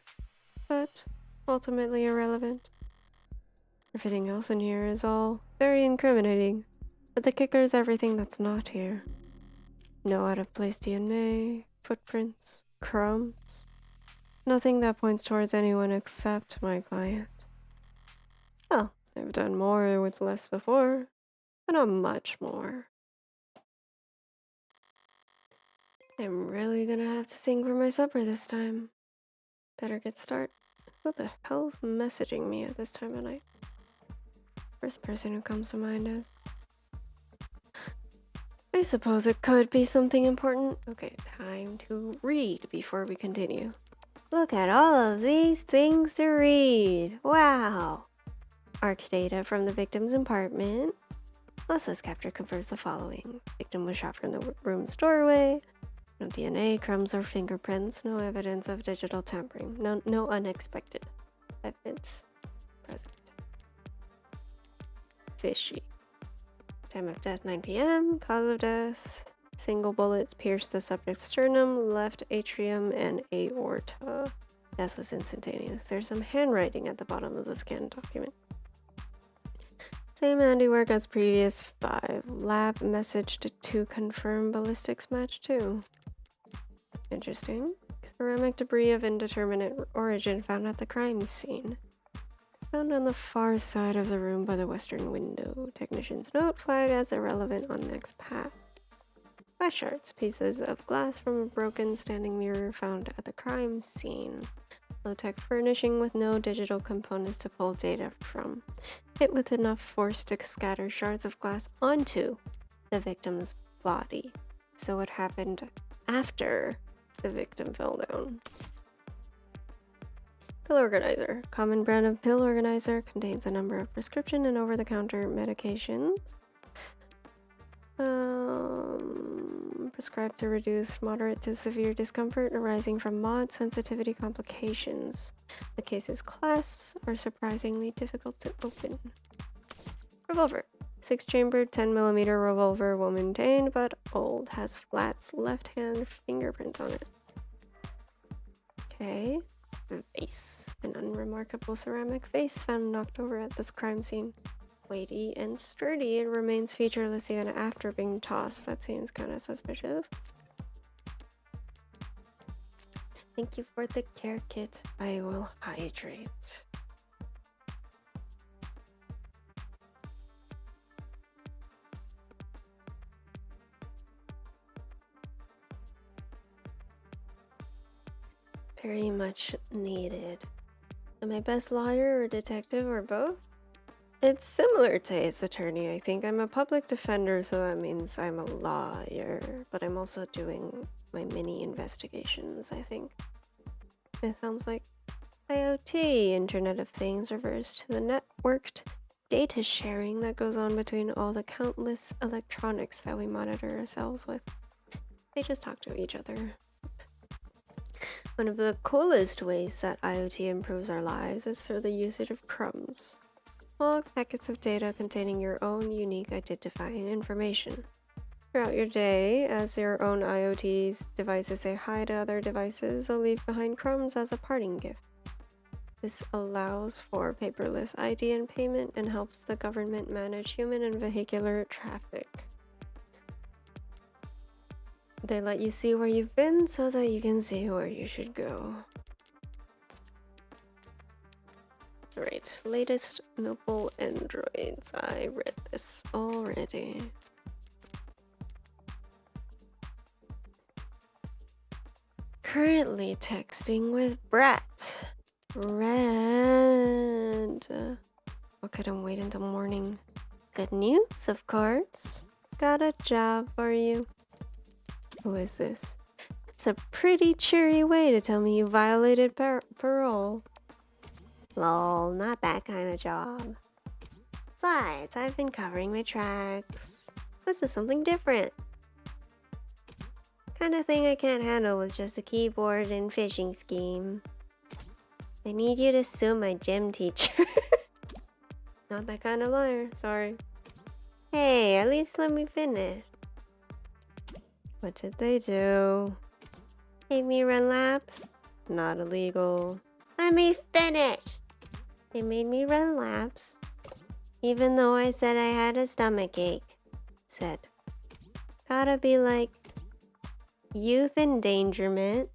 but ultimately irrelevant. Everything else in here is all very incriminating, but the kicker is everything that's not here. No out-of-place DNA, footprints, crumbs. Nothing that points towards anyone except my client. Well, I've done more with less before, but not much more. I'm really gonna have to sing for my supper this time. Better get started. Who the hell's messaging me at this time of night? First person who comes to mind is... I suppose it could be something important. Okay, time to read before we continue. Look at all of these things to read. Wow. ARC data from the victim's apartment. Lossless capture confirms the following. Victim was shot from the room's doorway. No DNA, crumbs, or fingerprints. No evidence of digital tampering. No unexpected evidence present. Fishy. Time of death 9 p.m. Cause of death. Single bullets pierced the subject's sternum, left atrium, and aorta. Death was instantaneous. There's some handwriting at the bottom of the scanned document. Same handiwork as previous 5. Lab messaged to confirm ballistics match 2. Interesting. Ceramic debris of indeterminate origin found at the crime scene. Found on the far side of the room by the western window. Technician's note, flag as irrelevant on next path. Glass shards, pieces of glass from a broken standing mirror found at the crime scene. Low-tech furnishing with no digital components to pull data from. Hit with enough force to scatter shards of glass onto the victim's body. So what happened after the victim fell down? Pill organizer. Common brand of pill organizer, contains a number of prescription and over-the-counter medications. Prescribed to reduce moderate to severe discomfort arising from MOD sensitivity complications. The case's clasps are surprisingly difficult to open. Revolver. 6-chambered 10mm revolver, well maintained but old. Has flat left hand fingerprints on it. Okay. Vase. An unremarkable ceramic vase found knocked over at this crime scene. Weighty and sturdy, it remains featureless even after being tossed. That seems kind of suspicious. Thank you for the care kit. I will hydrate. Very much needed. Am I best lawyer or detective or both? It's similar to Ace Attorney, I think. I'm a public defender, so that means I'm a lawyer, but I'm also doing my mini investigations, I think. It sounds like IoT, Internet of Things, refers to the networked data sharing that goes on between all the countless electronics that we monitor ourselves with. They just talk to each other. One of the coolest ways that IoT improves our lives is through the usage of crumbs. Small packets of data containing your own unique identifying information. Throughout your day, as your own IoT's devices say hi to other devices, they'll leave behind crumbs as a parting gift. This allows for paperless ID and payment and helps the government manage human and vehicular traffic. They let you see where you've been so that you can see where you should go. Right, latest Noble Androids. I read this already. Currently texting with Brat. Red. I couldn't wait until morning. Good news, of course. Got a job for you. Who is this? It's a pretty cheery way to tell me you violated parole. Lol, not that kind of job. Besides, I've been covering my tracks. This is something different. Kind of thing I can't handle with just a keyboard and phishing scheme. I need you to sue my gym teacher. Not that kind of liar, sorry. Hey, at least let me finish. What did they do? Made me run laps? Not illegal. Let me finish! They made me run laps, even though I said I had a stomach ache. Said. Gotta be like youth endangerment,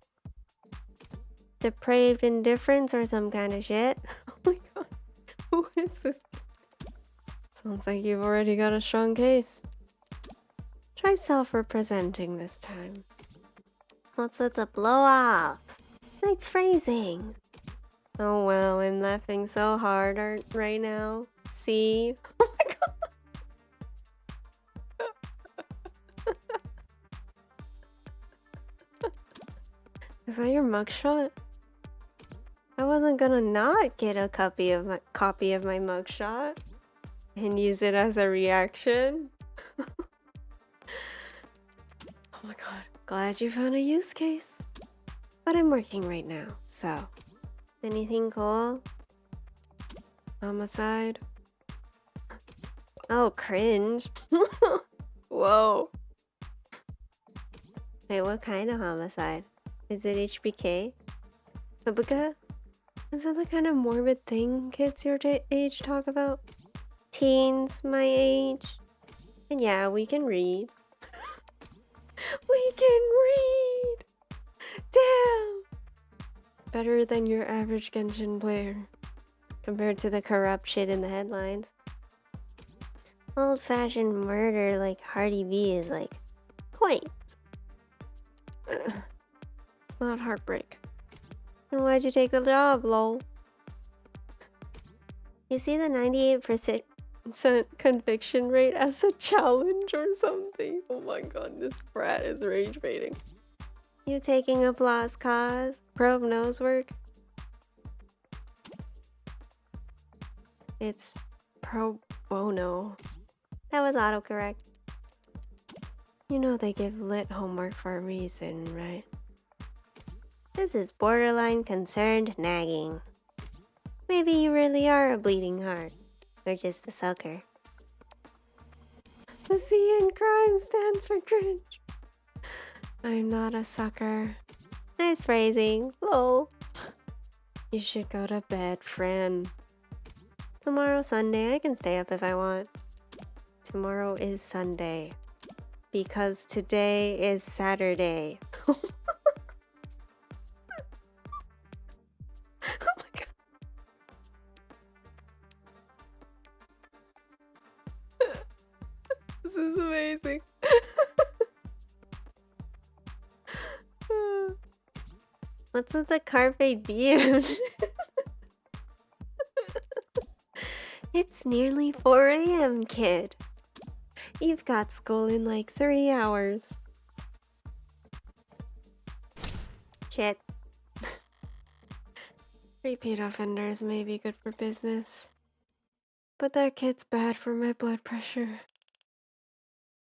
depraved indifference, or some kind of shit. Oh my god, who is this? Sounds like you've already got a strong case. Try self-representing this time. What's with the blow off? Night's freezing. Oh well, I'm laughing so hard right now. See? Oh my god. Is that your mugshot? I wasn't gonna not get a copy of my mugshot and use it as a reaction. Oh my god, glad you found a use case. But I'm working right now, so. Anything cool? Homicide. Oh, cringe. Whoa. Wait, what kind of homicide? Is it HBK? Abuka? Is that the kind of morbid thing kids your age talk about? Teens my age? And yeah, we can read. We can read! Damn! Better than your average Genshin player. Compared to the corrupt shit in the headlines. Old-fashioned murder like Hardy B is like, quaint. It's not heartbreak. Then why'd you take the job, lol? You see the 98% conviction rate as a challenge or something? Oh my god, this brat is rage baiting. You taking a lost cause? Probe nose work? It's pro bono. That was autocorrect. You know they give lit homework for a reason, right? This is borderline concerned nagging. Maybe you really are a bleeding heart. Or just a sucker. The C in crime stands for cringe. I'm not a sucker. Nice phrasing. Lol. You should go to bed, friend. Tomorrow Sunday, I can stay up if I want. Tomorrow is Sunday. Because today is Saturday. Oh my god. This is amazing. What's with the carpe diem? It's nearly 4 a.m., kid. You've got school in like 3 hours. Shit. Repeat offenders may be good for business. But that kid's bad for my blood pressure.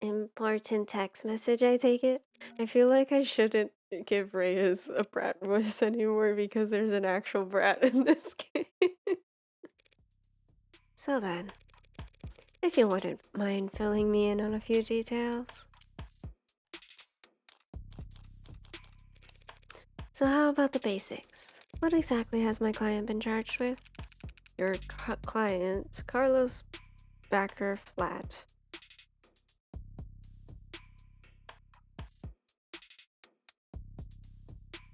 Important text message, I take it? I feel like I shouldn't give Reyes a brat voice anymore because there's an actual brat in this game. So then, if you wouldn't mind filling me in on a few details. So how about the basics? What exactly has my client been charged with? Your client, Carlos Backer Flat.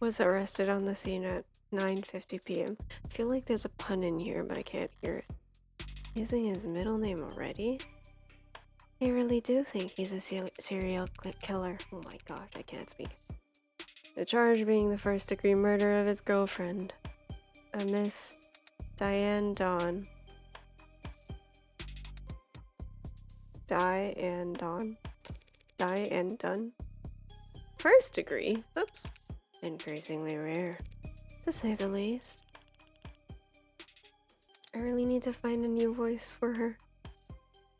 Was arrested on the scene at 9:50 p.m. I feel like there's a pun in here, but I can't hear it. Using his middle name already? I really do think he's a serial killer. Oh my gosh, I can't speak. The charge being the first-degree murder of his girlfriend, a Miss Diane Dawn. Diane Dunn. First degree? That's increasingly rare, to say the least. I really need to find a new voice for her.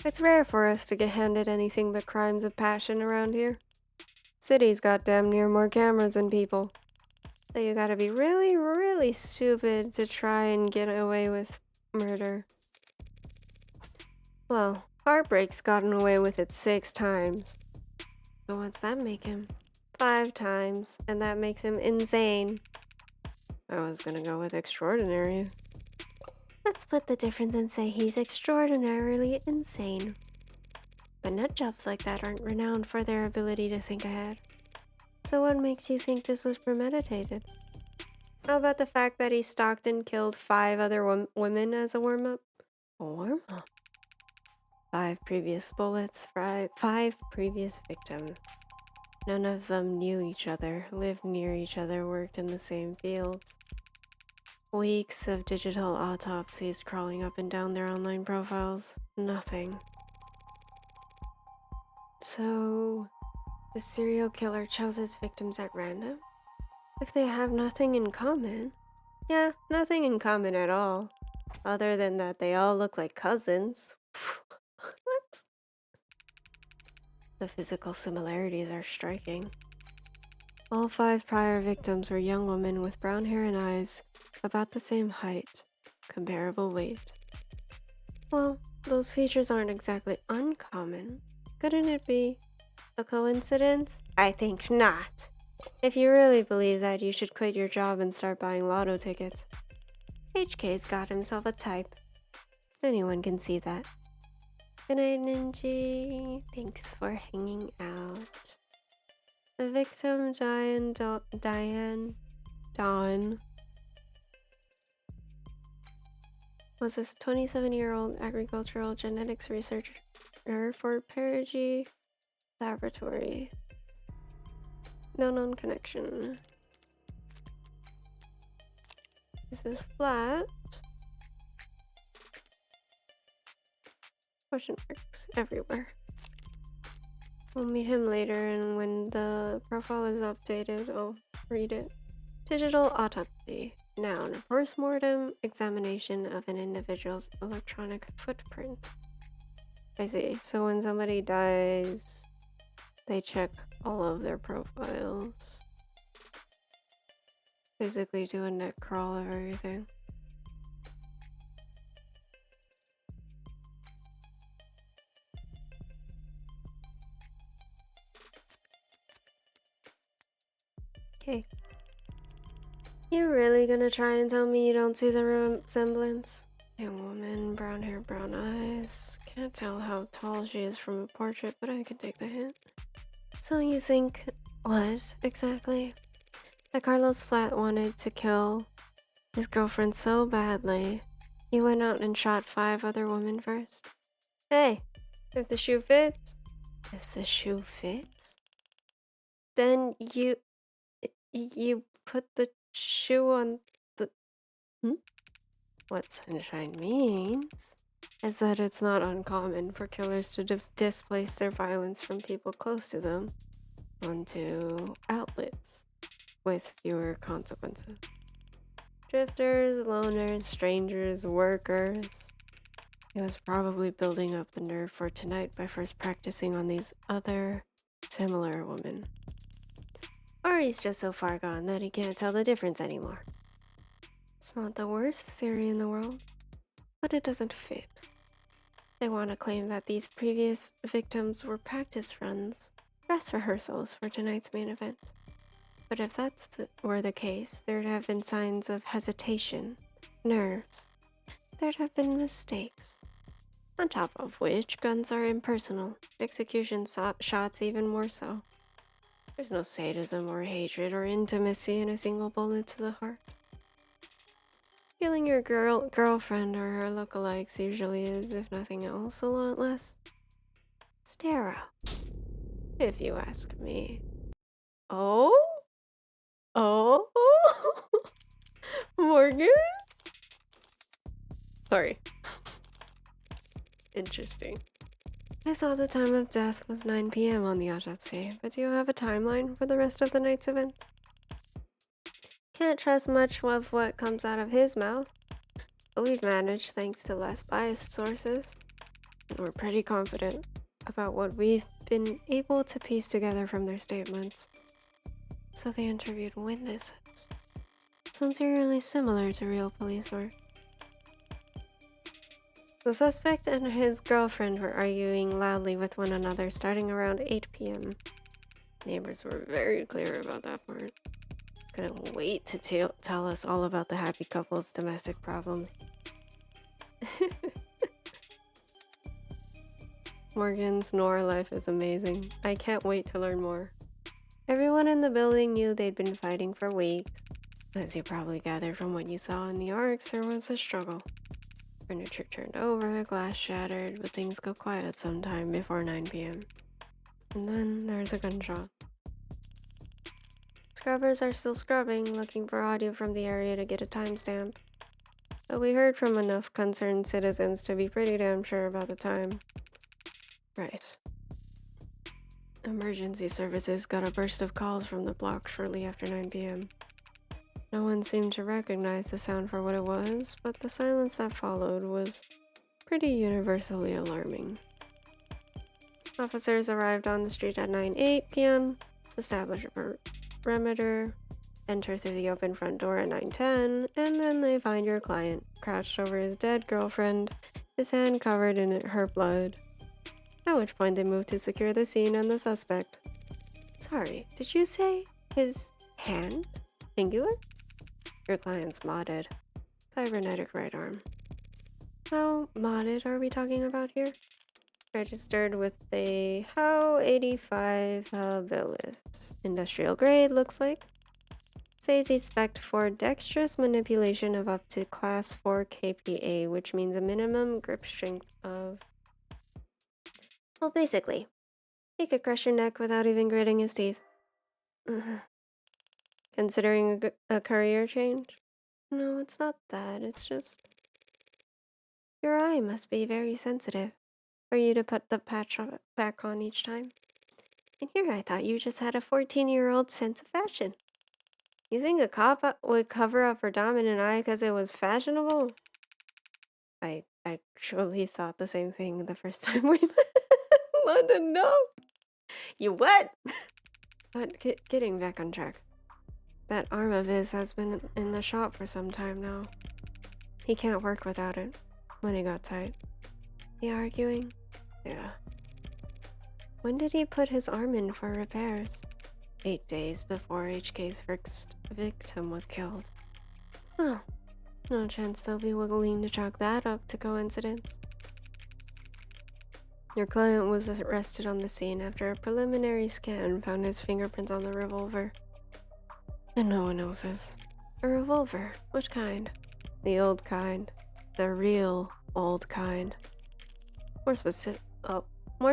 It's rare for us to get handed anything but crimes of passion around here. City's got damn near more cameras than people. So you gotta be really, really stupid to try and get away with murder. Well, Heartbreak's gotten away with it 6 times. So what's that make him? 5 times, and that makes him insane. I was gonna go with extraordinary. Let's split the difference and say he's extraordinarily insane. But nut jobs like that aren't renowned for their ability to think ahead. So what makes you think this was premeditated? How about the fact that he stalked and killed 5 other women as a warm-up? A warm-up? 5 previous bullets, 5 previous victims. None of them knew each other, lived near each other, worked in the same fields. Weeks of digital autopsies crawling up and down their online profiles. Nothing. So, the serial killer chose his victims at random? If they have nothing in common? Yeah, nothing in common at all. Other than that they all look like cousins. What? The physical similarities are striking. All 5 prior victims were young women with brown hair and eyes, about the same height, comparable weight. Well, those features aren't exactly uncommon. Couldn't it be a coincidence? I think not. If you really believe that, you should quit your job and start buying lotto tickets. HK's got himself a type. Anyone can see that. Good night, Ninja. Thanks for hanging out. The victim, Diane Dawn, was this 27-year-old agricultural genetics researcher for Perigi Laboratory. No known connection. This is flat. Question marks everywhere. We'll meet him later, and when the profile is updated, I'll read it. Digital autopsy. Noun. Postmortem examination of an individual's electronic footprint. I see. So when somebody dies, they check all of their profiles. Basically do a net crawl of everything. Okay. You really gonna try and tell me you don't see the resemblance? Young woman, brown hair, brown eyes. Can't tell how tall she is from a portrait, but I can take the hint. So you think what exactly? That Carlos Flat wanted to kill his girlfriend so badly, he went out and shot 5 other women first? Hey, if the shoe fits, then you put the shoe on the... What Sunshine means is that it's not uncommon for killers to displace their violence from people close to them onto outlets with fewer consequences. Drifters, loners, strangers, workers. He was probably building up the nerve for tonight by first practicing on these other similar women. Or he's just so far gone that he can't tell the difference anymore. It's not the worst theory in the world, but it doesn't fit. They want to claim that these previous victims were practice runs, dress rehearsals for tonight's main event. But if were the case, there'd have been signs of hesitation, nerves. There'd have been mistakes. On top of which, guns are impersonal, execution shots even more so. There's no sadism or hatred or intimacy in a single bullet to the heart. Killing your girlfriend or her lookalikes usually is, if nothing else, a lot less sterile, if you ask me. Oh? Oh? Morgan? Sorry. Interesting. I saw the time of death was 9 p.m. on the autopsy, but do you have a timeline for the rest of the night's events? Can't trust much of what comes out of his mouth, but we've managed thanks to less biased sources. And we're pretty confident about what we've been able to piece together from their statements. So they interviewed witnesses. Sounds eerily similar to real police work. The suspect and his girlfriend were arguing loudly with one another starting around 8 p.m. Neighbors were very clear about that part. Couldn't wait to tell us all about the happy couple's domestic problems. Morgan's Noir life is amazing. I can't wait to learn more. Everyone in the building knew they'd been fighting for weeks. As you probably gathered from what you saw in the arcs, there was a struggle. Furniture turned over, glass shattered, but things go quiet sometime before 9 p.m. And then there's a gunshot. Scrubbers are still scrubbing, looking for audio from the area to get a timestamp. But we heard from enough concerned citizens to be pretty damn sure about the time. Right. Emergency services got a burst of calls from the block shortly after 9 p.m. No one seemed to recognize the sound for what it was, but the silence that followed was pretty universally alarming. Officers arrived on the street at 9:08 p.m., established a perimeter, enter through the open front door at 9:10, and then they find your client crouched over his dead girlfriend, his hand covered in her blood. At which point they moved to secure the scene and the suspect. Sorry, did you say his hand? Singular? Your client's modded. Cybernetic right arm. How modded are we talking about here? Registered with a HOW 85 habilis. Industrial grade, looks like. Says he's spec'd for dexterous manipulation of up to class 4 KPA, which means a minimum grip strength of... Well, basically, he could crush your neck without even gritting his teeth. Considering a career change? No, it's not that. It's just... Your eye must be very sensitive for you to put the patch back on each time. And here I thought you just had a 14-year-old sense of fashion. You think a cop would cover up her dominant eye because it was fashionable? I actually thought the same thing the first time we met. London, no! You what? But getting back on track. That arm of his has been in the shop for some time now. He can't work without it. Money got tight. The arguing? Yeah. When did he put his arm in for repairs? 8 days before HK's first victim was killed. Well, no chance they'll be willing to chalk that up to coincidence. Your client was arrested on the scene after a preliminary scan found his fingerprints on the revolver. And no one else's. A revolver? Which kind? The old kind. The real old kind. More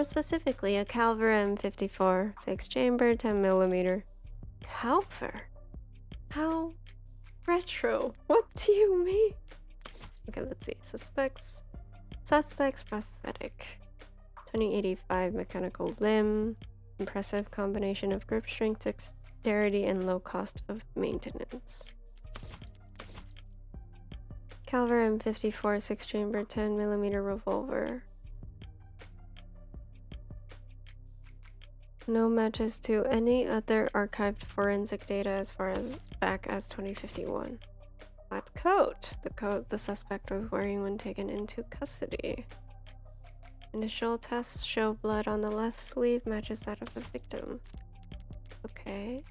specifically, a Calver M54, 6-chamber, 10mm. Calver? How retro? What do you mean? Okay, let's see. Suspects prosthetic. 2085 mechanical limb. Impressive combination of grip strength, dexterity, and low cost of maintenance. Calver M54 6-chamber 10mm revolver. No matches to any other archived forensic data as far back as 2051. That coat, the coat the suspect was wearing when taken into custody. Initial tests show blood on the left sleeve matches that of the victim. Okay.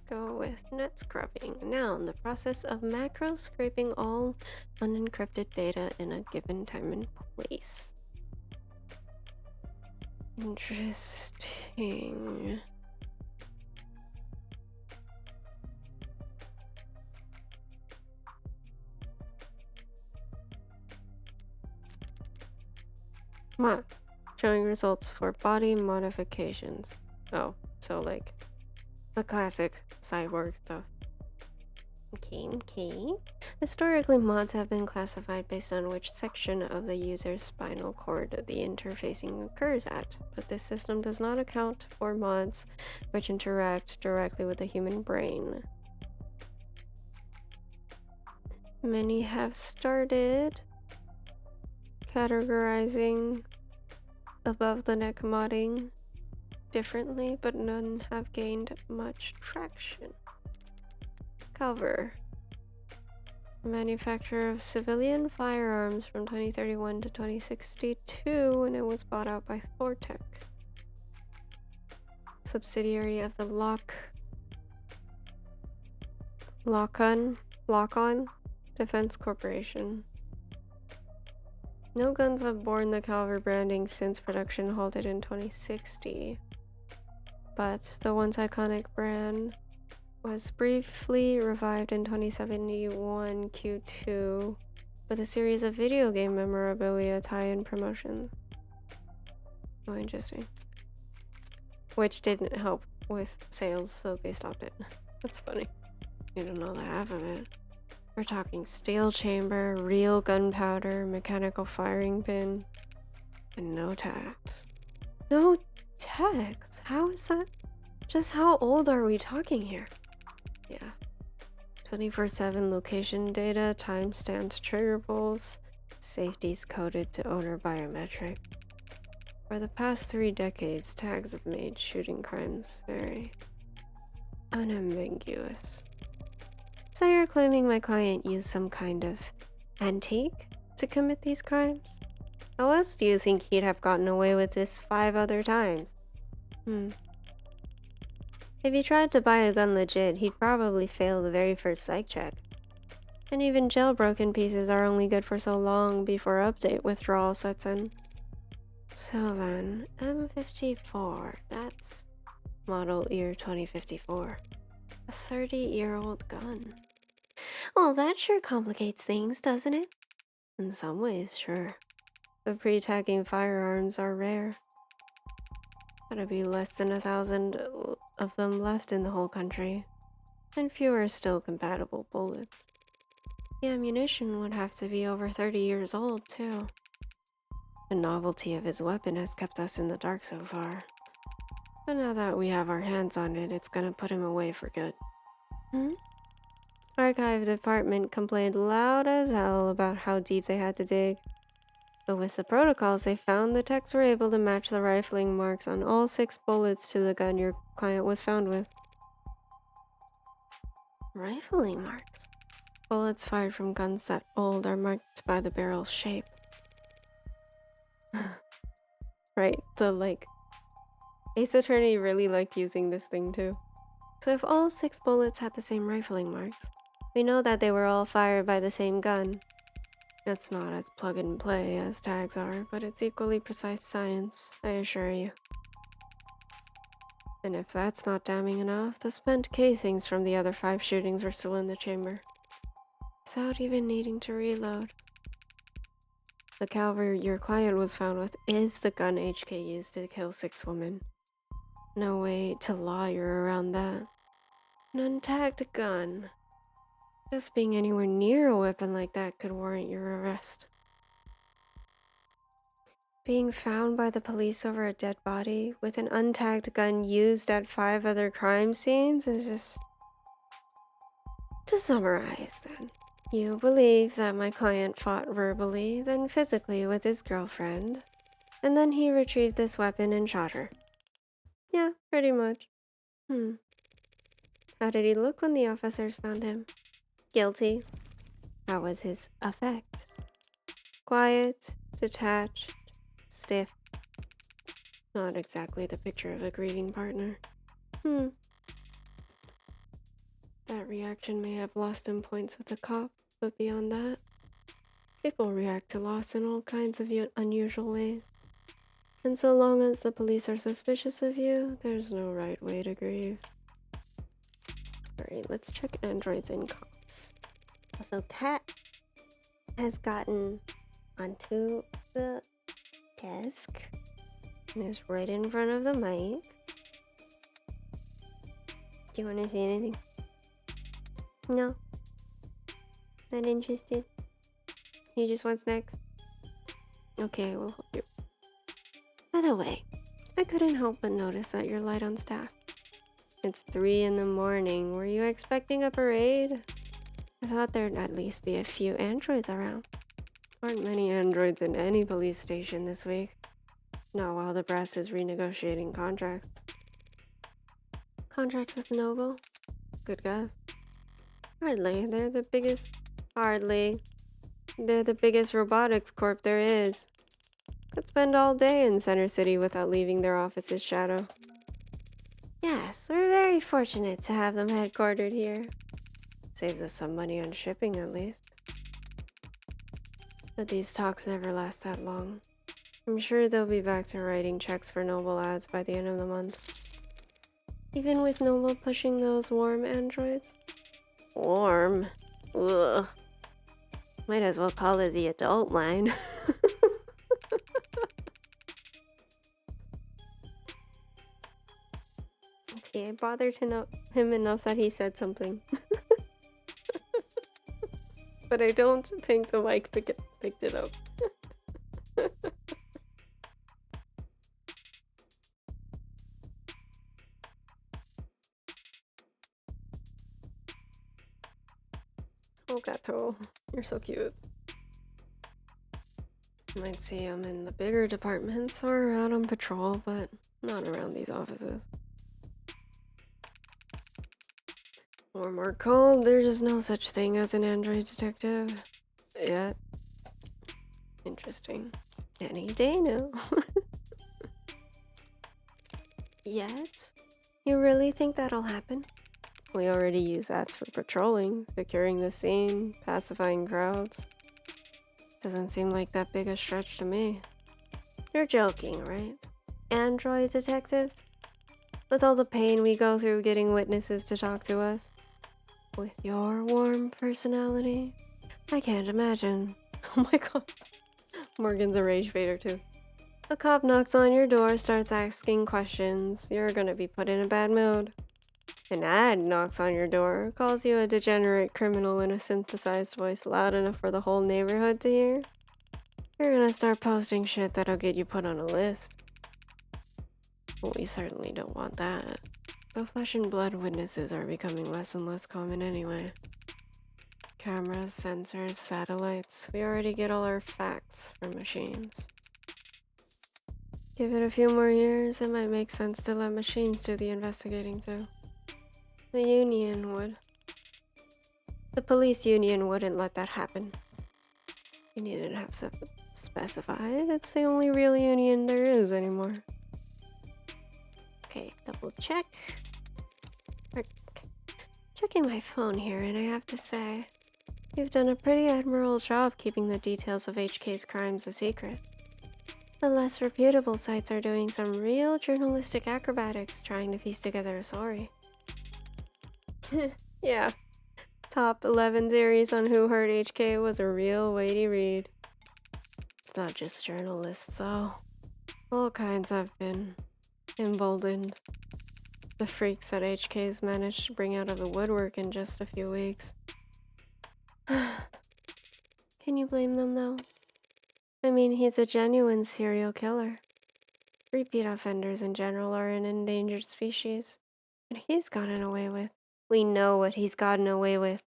Go with net scrubbing. Noun, the process of macro scraping all unencrypted data in a given time and place. Interesting. Mods. Showing results for body modifications. Oh, so like the classic cyborg stuff. Okay. Historically, mods have been classified based on which section of the user's spinal cord the interfacing occurs at, but this system does not account for mods which interact directly with the human brain. Many have started categorizing above the neck modding differently, but none have gained much traction. Cover. Manufacturer of civilian firearms from 2031 to 2062 when it was bought out by Thortec. Subsidiary of the Lock-On Defense Corporation. No guns have borne the Calver branding since production halted in 2060. But the once iconic brand was briefly revived in 2071 Q2 with a series of video game memorabilia tie-in promotions. Oh, interesting. Which didn't help with sales, so they stopped it. That's funny. You don't know the half of it. We're talking steel chamber, real gunpowder, mechanical firing pin, and no tags. No tags? How is that? Just how old are we talking here? Yeah. 24/7 location data, timestamped trigger pulls, safeties coded to owner biometric. For the past 3 decades, tags have made shooting crimes very unambiguous. So you're claiming my client used some kind of antique to commit these crimes? How else do you think he'd have gotten away with this 5 other times? If he tried to buy a gun legit, he'd probably fail the very first psych check. And even jailbroken pieces are only good for so long before update withdrawal sets in. So then, M54, that's model year 2054. A 30-year-old gun. Well, that sure complicates things, doesn't it? In some ways, sure. But pre-tagging firearms are rare. Gotta be less than 1,000 of them left in the whole country, and fewer still compatible bullets. The ammunition would have to be over 30 years old, too. The novelty of his weapon has kept us in the dark so far. But now that we have our hands on it, it's gonna put him away for good. Archive department complained loud as hell about how deep they had to dig. But with the protocols they found, the techs were able to match the rifling marks on all 6 bullets to the gun your client was found with. Rifling marks? Bullets fired from guns that old are marked by the barrel's shape. Right, Ace Attorney really liked using this thing too. So if all 6 bullets had the same rifling marks, we know that they were all fired by the same gun. It's not as plug and play as tags are, but it's equally precise science, I assure you. And if that's not damning enough, the spent casings from the other 5 shootings were still in the chamber, without even needing to reload. The Calver your client was found with is the gun HK used to kill 6 women. No way to lawyer around that. An untagged gun. Just being anywhere near a weapon like that could warrant your arrest. Being found by the police over a dead body with an untagged gun used at 5 other crime scenes is just... To summarize then, you believe that my client fought verbally, then physically with his girlfriend, and then he retrieved this weapon and shot her. Yeah, pretty much. How did he look when the officers found him? Guilty. How was his affect? Quiet, detached, Stiff. Not exactly the picture of a grieving partner. That reaction may have lost him points with the cop, but beyond that, people react to loss in all kinds of unusual ways. And so long as the police are suspicious of you, there's no right way to grieve. Alright, let's check androids and cops. So Kat has gotten onto the desk and is right in front of the mic. Do you want to say anything? No? Not interested? You just want snacks? Okay, we'll help you. By the way, I couldn't help but notice that you're light on staff. It's 3 in the morning. Were you expecting a parade? I thought there'd at least be a few androids around. Aren't many androids in any police station this week. Not while the brass is renegotiating contracts. Contracts with Noble? Good guess. Hardly. They're the biggest robotics corp there is. Could spend all day in Center City without leaving their office's shadow. Yes, we're very fortunate to have them headquartered here. Saves us some money on shipping, at least. But these talks never last that long. I'm sure they'll be back to writing checks for Noble ads by the end of the month. Even with Noble pushing those warm androids? Warm? Ugh. Might as well call it the adult line. Okay, I bothered him enough that he said something. But I don't think the mic picked it up. Oh, Gato, you're so cute. You might see him in the bigger departments or out on patrol, but not around these offices. Warm or cold, there's just no such thing as an android detective. Yet. Interesting. Any day now. Yet? You really think that'll happen? We already use ads for patrolling, securing the scene, pacifying crowds. Doesn't seem like that big a stretch to me. You're joking, right? Android detectives? With all the pain we go through getting witnesses to talk to us? With your warm personality? I can't imagine. Oh my god. Morgan's a rage baiter too. A cop knocks on your door, starts asking questions. You're gonna be put in a bad mood. An ad knocks on your door, calls you a degenerate criminal in a synthesized voice loud enough for the whole neighborhood to hear. You're gonna start posting shit that'll get you put on a list. Well, we certainly don't want that. The flesh and blood witnesses are becoming less and less common anyway. Cameras, sensors, satellites, we already get all our facts from machines. Give it a few more years, it might make sense to let machines do the investigating too. The union would. The police union wouldn't let that happen. You needn't have specified. It's the only real union there is anymore. Okay, double check. Checking my phone here, and I have to say, you've done a pretty admirable job keeping the details of HK's crimes a secret. The less reputable sites are doing some real journalistic acrobatics trying to piece together a story. Yeah, top 11 theories on who hurt HK was a real weighty read. It's not just journalists, though. All kinds have been emboldened. The freaks that HK's managed to bring out of the woodwork in just a few weeks. Can you blame them, though? I mean, he's a genuine serial killer. Repeat offenders in general are an endangered species. And he's gotten away with. We know what he's gotten away with.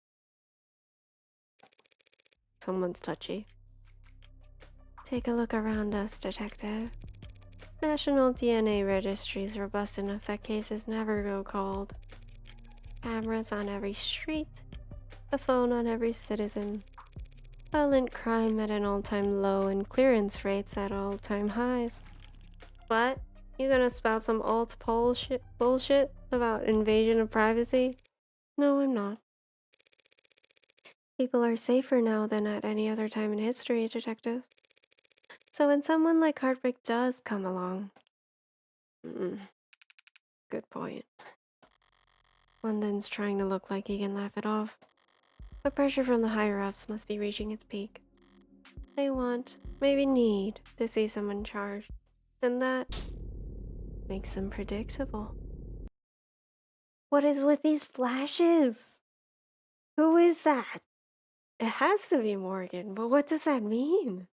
Someone's touchy. Take a look around us, detective. National DNA Registry's robust enough that cases never go cold. Cameras on every street. A phone on every citizen. Violent crime at an all-time low and clearance rates at all-time highs. What? You gonna spout some alt-pol bullshit about invasion of privacy? No, I'm not. People are safer now than at any other time in history, detective. So when someone like Heartbreak does come along... Good point. London's trying to look like he can laugh it off. The pressure from the higher-ups must be reaching its peak. They want, maybe need, to see someone charged. And that makes them predictable. What is with these flashes? Who is that? It has to be Morgan, but what does that mean?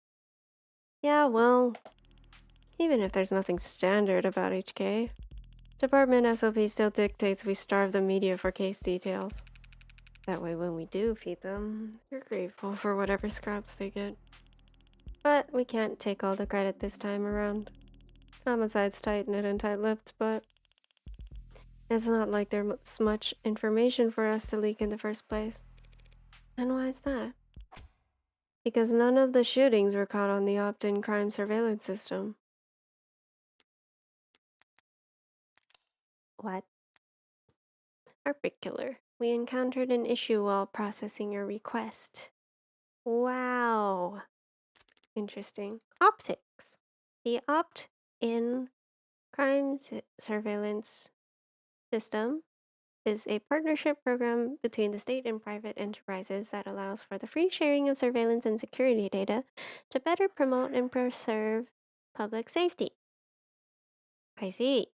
Yeah, well, even if there's nothing standard about HK, Department SOP still dictates we starve the media for case details. That way when we do feed them, they're grateful for whatever scraps they get. But we can't take all the credit this time around. Homicide's tight-knit and tight-lipped, but it's not like there's much information for us to leak in the first place. And why is that? Because none of the shootings were caught on the opt-in crime surveillance system. What? Heartbreak Killer, we encountered an issue while processing your request. Wow. Interesting. Optics. The opt-in crime surveillance system is a partnership program between the state and private enterprises that allows for the free sharing of surveillance and security data to better promote and preserve public safety. I see.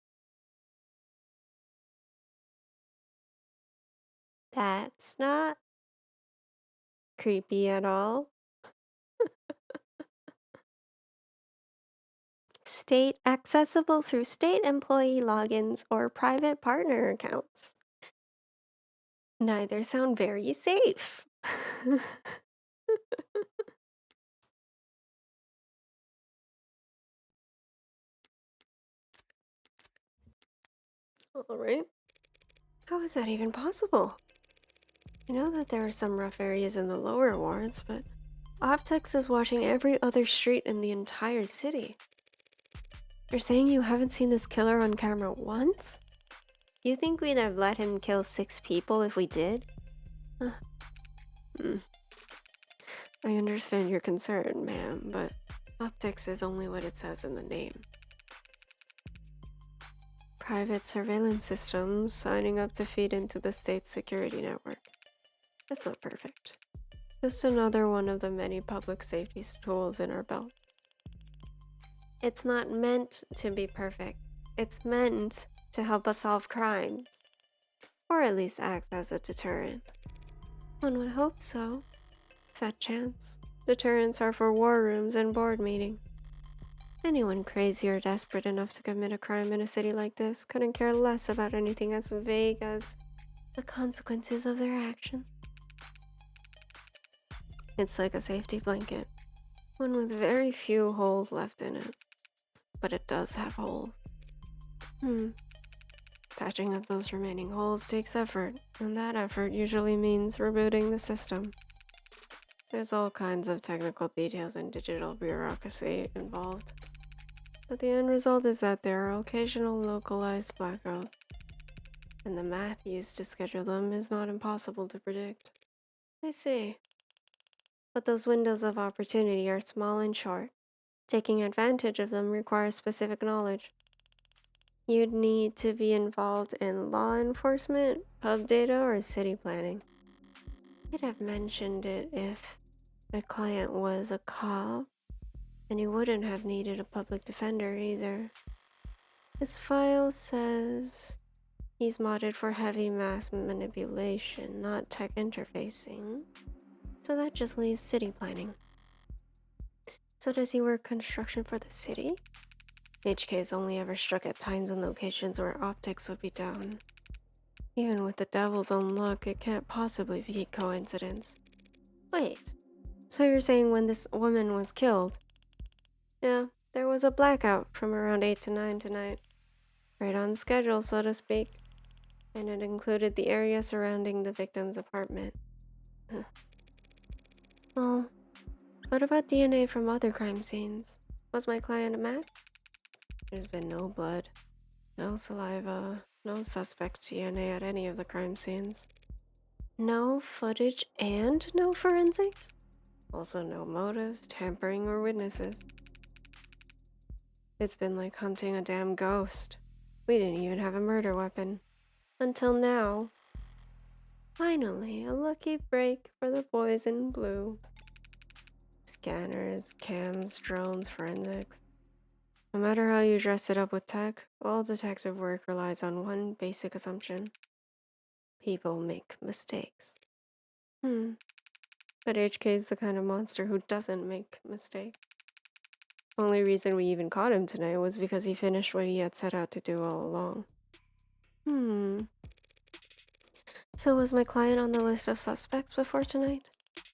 That's not creepy at all. State accessible through state employee logins or private partner accounts. Neither sound very safe. Alright. How is that even possible? I know that there are some rough areas in the lower wards, but Optics is watching every other street in the entire city. You're saying you haven't seen this killer on camera once? You think we'd have let him kill 6 people if we did? I understand your concern, ma'am, but Optics is only what it says in the name. Private surveillance systems signing up to feed into the state's security network. That's not perfect. Just another one of the many public safety tools in our belt. It's not meant to be perfect. It's meant to help us solve crimes. Or at least act as a deterrent. One would hope so. Fat chance. Deterrents are for war rooms and board meetings. Anyone crazy or desperate enough to commit a crime in a city like this couldn't care less about anything as vague as the consequences of their action. It's like a safety blanket, one with very few holes left in it. But it does have holes. Patching up those remaining holes takes effort, and that effort usually means rebooting the system. There's all kinds of technical details and digital bureaucracy involved. But the end result is that there are occasional localized blackouts, and the math used to schedule them is not impossible to predict. I see. But those windows of opportunity are small and short. Taking advantage of them requires specific knowledge. You'd need to be involved in law enforcement, pub data, or city planning. You'd have mentioned it if the client was a cop, and he wouldn't have needed a public defender either. His file says he's modded for heavy mass manipulation, not tech interfacing. So that just leaves city planning. So does he work construction for the city? HK's only ever struck at times and locations where optics would be down. Even with the devil's own luck, it can't possibly be coincidence. Wait, so you're saying when this woman was killed? Yeah, there was a blackout from around 8 to 9 tonight. Right on schedule, so to speak. And it included the area surrounding the victim's apartment. Well, What about DNA from other crime scenes? Was my client a match? There's been no blood, no saliva, no suspect DNA at any of the crime scenes. No footage and no forensics? Also no motives, tampering, or witnesses. It's been like hunting a damn ghost. We didn't even have a murder weapon. Until now. Finally, a lucky break for the boys in blue. Scanners, cams, drones, forensics. No matter how you dress it up with tech, all detective work relies on one basic assumption. People make mistakes. But HK is the kind of monster who doesn't make mistakes. Only reason we even caught him tonight was because he finished what he had set out to do all along. So was my client on the list of suspects before tonight?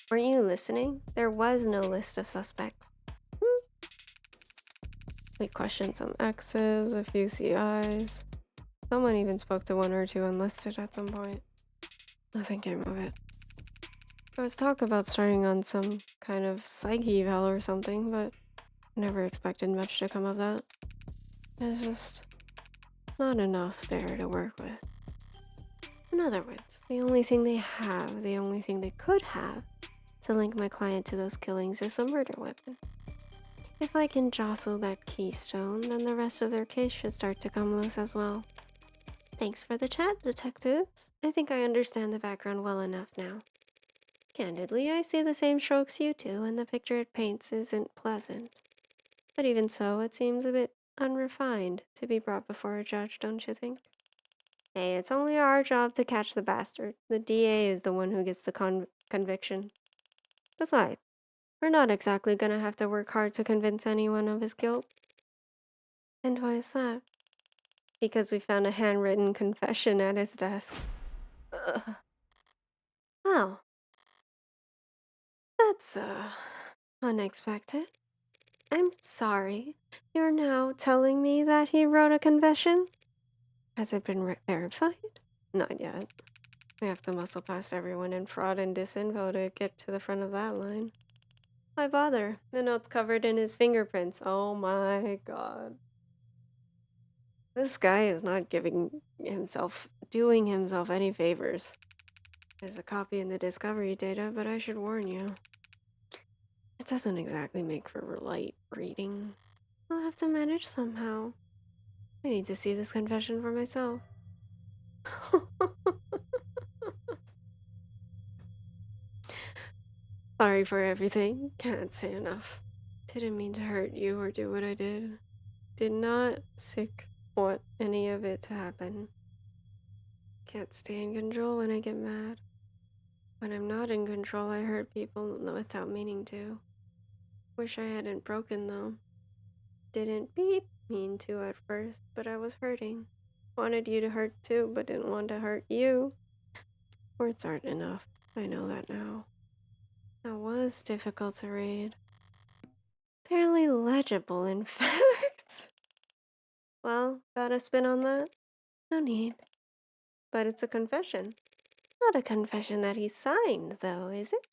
Were you listening? There was no list of suspects. We questioned some X's, a few CIs. Someone even spoke to one or two unlisted at some point. Nothing came of it. There was talk about starting on some kind of psych eval or something, but I never expected much to come of that. There's just not enough there to work with. In other words, the only thing they have, the only thing they could have, to link my client to those killings is the murder weapon. If I can jostle that keystone, then the rest of their case should start to come loose as well. Thanks for the chat, detectives. I think I understand the background well enough now. Candidly, I see the same strokes you do, and the picture it paints isn't pleasant. But even so, it seems a bit unrefined to be brought before a judge, don't you think? Hey, it's only our job to catch the bastard. The DA is the one who gets the conviction. Besides, we're not exactly gonna have to work hard to convince anyone of his guilt. And why is that? Because we found a handwritten confession at his desk. Well, that's, unexpected. I'm sorry. You're now telling me that he wrote a confession? Has it been verified? Not yet. We have to muscle past everyone in fraud and disinfo to get to the front of that line. Why bother? The note's covered in his fingerprints. Oh my god. This guy is not doing himself any favors. There's a copy in the discovery data, but I should warn you. It doesn't exactly make for light reading. I'll have to manage somehow. I need to see this confession for myself. Sorry for everything. Can't say enough. Didn't mean to hurt you or do what I did. Did not want any of it to happen. Can't stay in control when I get mad. When I'm not in control, I hurt people without meaning to. Wish I hadn't broken though. Didn't mean to at first, but I was hurting. Wanted you to hurt too, but didn't want to hurt you. Words aren't enough. I know that now. That was difficult to read. Barely legible, in fact. Well, got a spin on that? No need. But it's a confession. Not a confession that he signed, though, is it?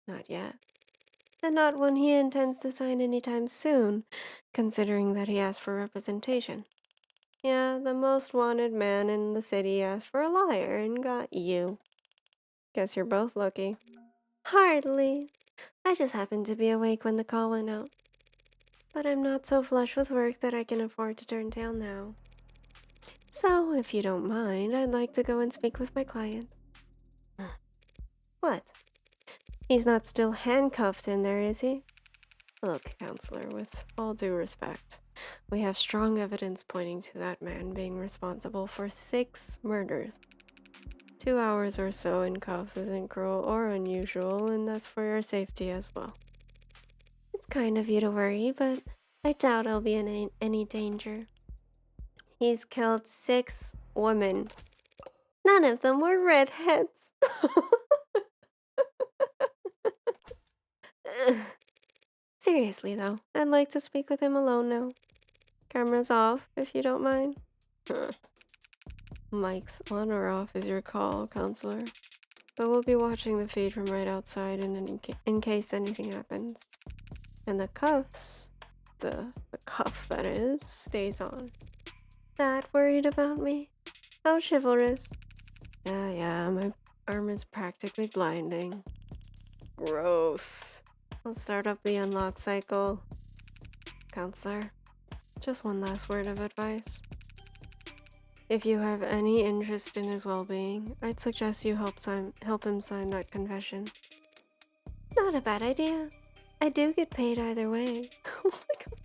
Not yet. And not one he intends to sign anytime soon, considering that he asked for representation. Yeah, the most wanted man in the city asked for a liar and got you. Guess you're both lucky. Hardly. I just happened to be awake when the call went out. But I'm not so flush with work that I can afford to turn tail now. So, if you don't mind, I'd like to go and speak with my client. What? He's not still handcuffed in there, is he? Look, counselor, with all due respect, we have strong evidence pointing to that man being responsible for 6 murders. 2 hours or so in cuffs isn't cruel or unusual, and that's for your safety as well. It's kind of you to worry, but I doubt I'll be in any danger. He's killed 6 women. None of them were redheads. Seriously, though, I'd like to speak with him alone now. Camera's off, if you don't mind. Mic's on or off is your call, counselor. but we'll be watching the feed from right outside in case anything happens. And the cuffs, the cuff that is, stays on. That worried about me? How chivalrous. Yeah, my arm is practically blinding. Gross. I'll start up the unlock cycle. Counselor, just one last word of advice. If you have any interest in his well-being, I'd suggest you help him sign that confession. Not a bad idea. I do get paid either way. Oh my god.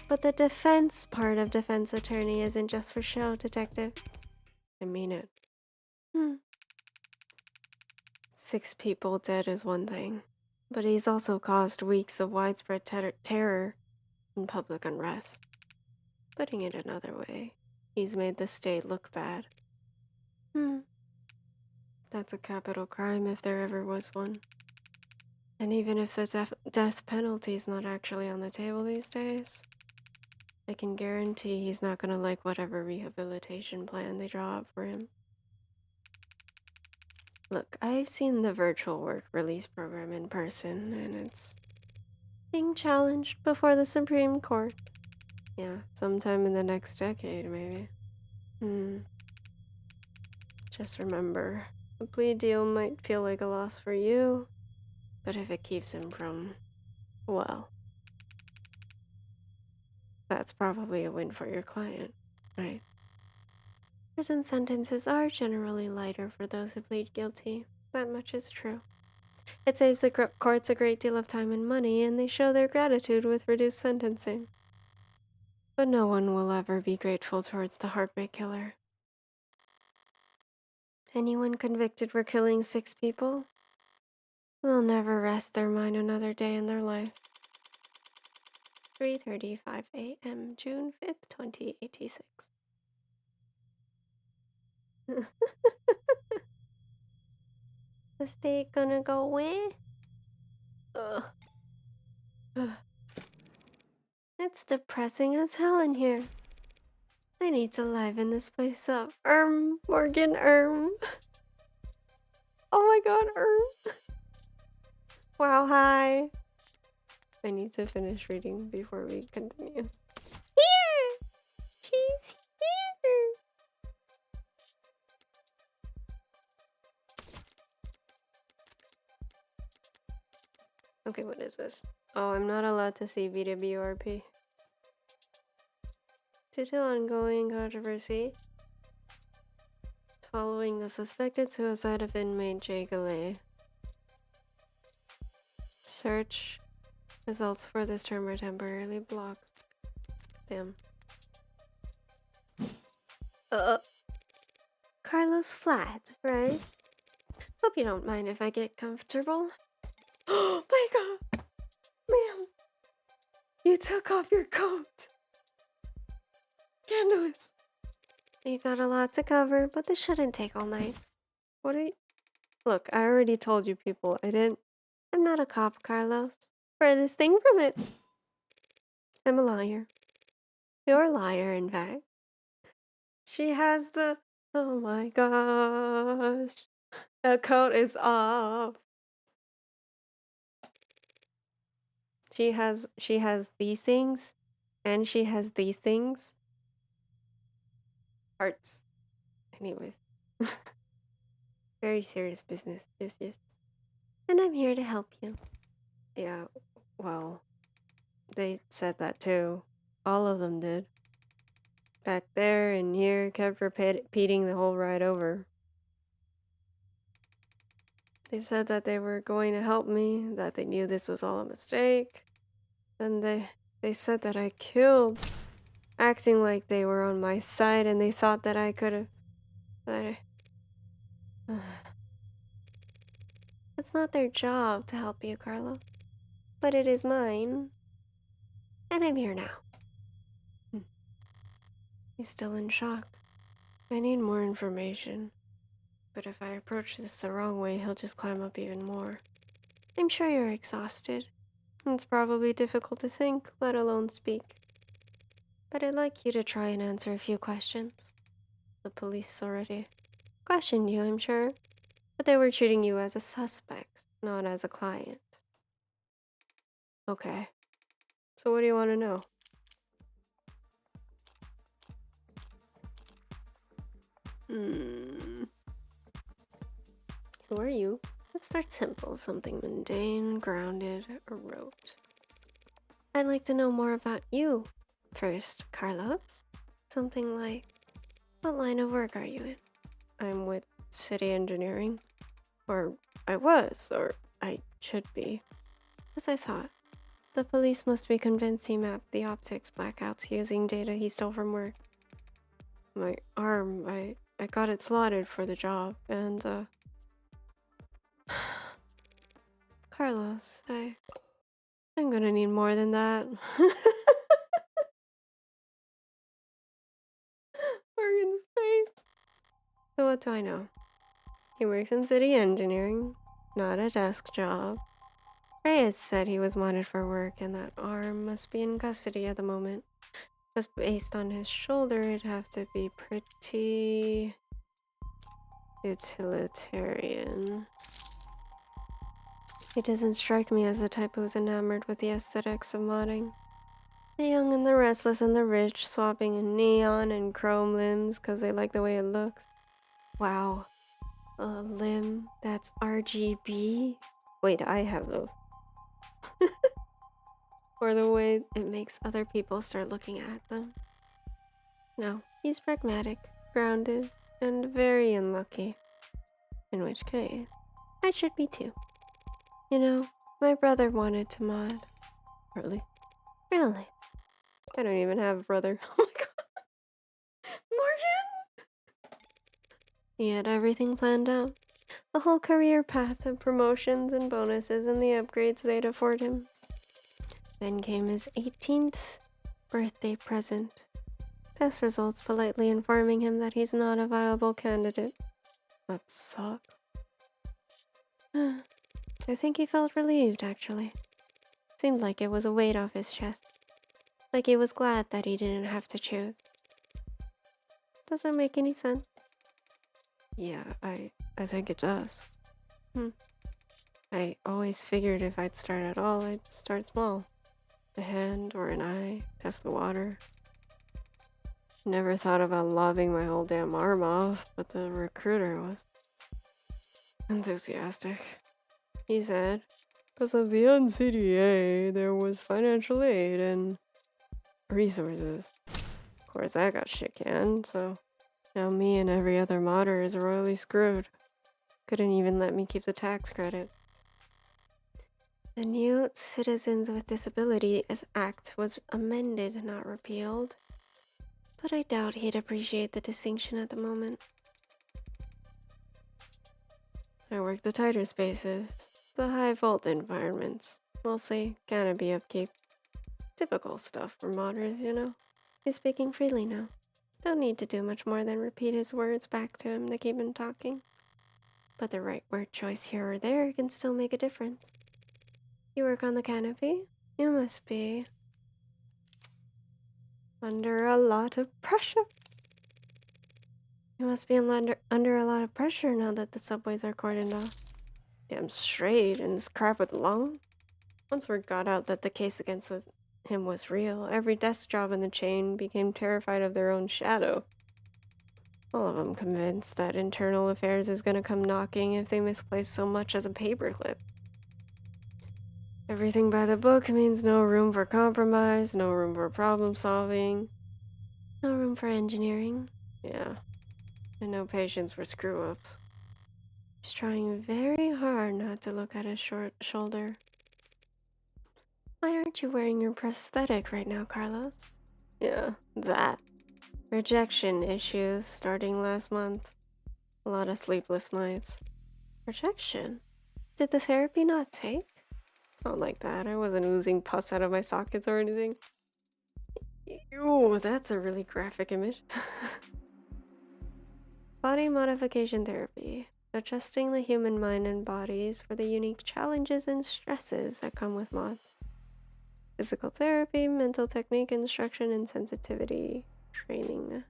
But the defense part of defense attorney isn't just for show, Detective. I mean it. 6 people dead is one thing, but he's also caused weeks of widespread terror and public unrest. Putting it another way, he's made the state look bad. That's a capital crime if there ever was one. And even if the death penalty's not actually on the table these days, I can guarantee he's not gonna like whatever rehabilitation plan they draw up for him. Look, I've seen the virtual work release program in person, and it's being challenged before the Supreme Court. Yeah, sometime in the next decade, maybe. Just remember, a plea deal might feel like a loss for you, but if it keeps him from, well, that's probably a win for your client, right? Prison sentences are generally lighter for those who plead guilty. That much is true. It saves the courts a great deal of time and money, and they show their gratitude with reduced sentencing. But no one will ever be grateful towards the Heartbreak Killer. Anyone convicted for killing 6 people will never rest their mind another day in their life. 3:35 a.m., June 5th, 2086. The state gonna go where? Ugh. It's depressing as hell in here. I need to liven this place up. Morgan, Oh my god, Wow, hi. I need to finish reading before we continue. Here! She's here! Okay, what is this? Oh, I'm not allowed to see VWRP. Due to ongoing controversy following the suspected suicide of inmate Jay Galay. Search results for this term are temporarily blocked. Damn. Carlos Flat, right? Hope you don't mind if I get comfortable. Oh my god! Ma'am! You took off your coat! Scandalous! You got a lot to cover, but this shouldn't take all night. What are you... Look, I already told you people, I'm not a cop, Carlos. Furthest thing from it. I'm a liar. You're a liar, in fact. She has the... Oh my gosh. The coat is off. She has these things, and she has these things. Hearts. Anyways. Very serious business. Yes. And I'm here to help you. Yeah, well, they said that too. All of them did. Back there and here, kept repeating the whole ride over. They said that they were going to help me, that they knew this was all a mistake. And they said that I killed, acting like they were on my side and they thought that I could have... It's not their job to help you, Carlo. But it is mine. And I'm here now. He's still in shock. I need more information. But if I approach this the wrong way, he'll just climb up even more. I'm sure you're exhausted. It's probably difficult to think, let alone speak. But I'd like you to try and answer a few questions. The police already questioned you, I'm sure. But they were treating you as a suspect, not as a client. Okay. So what do you want to know? Who are you? Let's start simple, something mundane, grounded, or rote. I'd like to know more about you. First, Carlos. Something like, what line of work are you in? I'm with city engineering. Or I was, or I should be. As I thought. The police must be convinced he mapped the optics blackouts using data he stole from work. My arm, I got it slotted for the job, and, Carlos, I'm gonna need more than that. Morgan's face. So what do I know? He works in city engineering, not a desk job. Reyes said he was wanted for work and that arm must be in custody at the moment. Because based on his shoulder, it'd have to be pretty utilitarian. He doesn't strike me as the type who's enamored with the aesthetics of modding. The young and the restless and the rich swapping in neon and chrome limbs because they like the way it looks. Wow. A limb that's RGB? Wait, I have those. Or the way it makes other people start looking at them. No, he's pragmatic, grounded, and very unlucky. In which case, I should be too. You know, my brother wanted to mod. Really? Really? I don't even have a brother. Oh my god. Morgan! He had everything planned out. A whole career path of promotions and bonuses and the upgrades they'd afford him. Then came his 18th birthday present. Test results politely informing him that he's not a viable candidate. That sucked. I think he felt relieved, actually. Seemed like it was a weight off his chest. Like he was glad that he didn't have to choose. Does that make any sense? Yeah, I think it does. I always figured if I'd start at all, I'd start small. A hand or an eye, test the water. Never thought about lobbing my whole damn arm off, but the recruiter was enthusiastic. He said, because of the NCDA, there was financial aid and resources. Of course, that got shit canned, so now me and every other modder is royally screwed. Couldn't even let me keep the tax credit. The new Citizens with Disabilities Act was amended, not repealed. But I doubt he'd appreciate the distinction at the moment. I work the tighter spaces, the high volt environments, mostly canopy upkeep. Typical stuff for modders, you know. He's speaking freely now. Don't need to do much more than repeat his words back to him to keep him talking. But the right word choice here or there can still make a difference. You work on the canopy? You must be under a lot of pressure. You must be under a lot of pressure now that the subways are cordoned off. Damn straight, and this crap with Long? Once word got out that the case against him was real, every desk job in the chain became terrified of their own shadow. All of them convinced that internal affairs is gonna come knocking if they misplace so much as a paperclip. Everything by the book means no room for compromise, no room for problem solving, no room for engineering. Yeah, and no patience for screw-ups. He's trying very hard not to look at his short shoulder. Why aren't you wearing your prosthetic right now, Carlos? Yeah, that. Rejection issues starting last month. A lot of sleepless nights. Rejection? Did the therapy not take? It's not like that. I wasn't oozing pus out of my sockets or anything. Ew, that's a really graphic image. Body modification therapy. Adjusting the human mind and bodies for the unique challenges and stresses that come with mods. Physical therapy, mental technique instruction, and sensitivity training.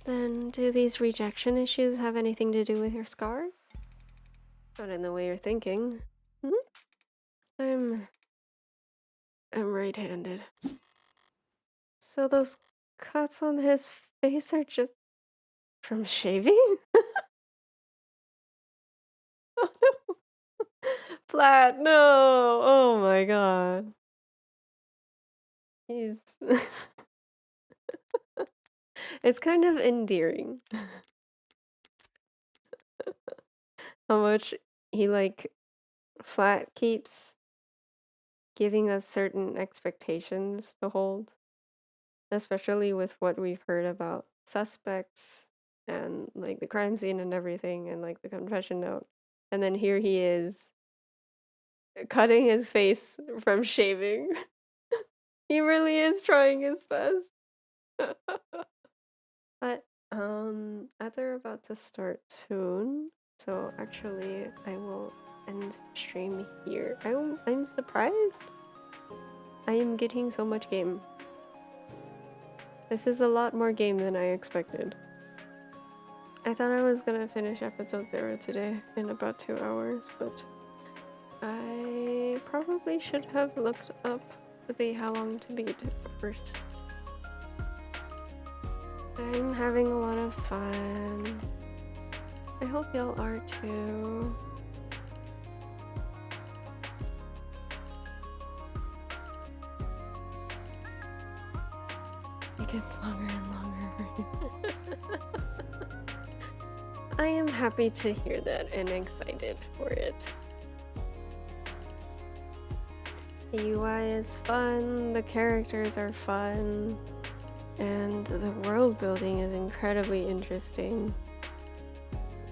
Then do these rejection issues have anything to do with your scars? Not in the way you're thinking. I'm right-handed. So those cuts on his face are just from shaving? Oh no. Flat, no! Oh my god. He's It's kind of endearing how much he like Flat keeps giving us certain expectations to hold, especially with what we've heard about suspects and like the crime scene and everything and like the confession note. And then here he is cutting his face from shaving. He really is trying his best. But as we're about to start soon, so actually I will end stream here. I'm surprised. I am getting so much game. This is a lot more game than I expected. I thought I was gonna finish episode 0 today in about 2 hours, but I probably should have looked up how long to beat first. I'm having a lot of fun. I hope y'all are too. It gets longer and longer. I am happy to hear that and excited for it. The UI is fun, the characters are fun, and the world building is incredibly interesting.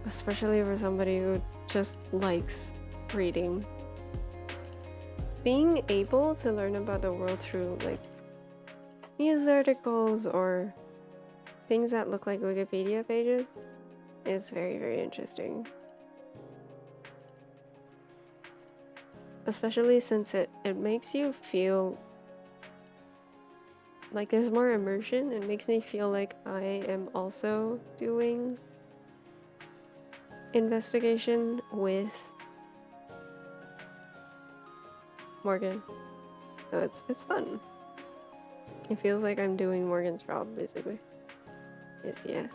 Especially for somebody who just likes reading. Being able to learn about the world through like news articles or things that look like Wikipedia pages is very, very interesting. Especially since it makes you feel like there's more immersion. It makes me feel like I am also doing investigation with Morgan. So it's fun. It feels like I'm doing Morgan's job, basically. Yes. Yeah.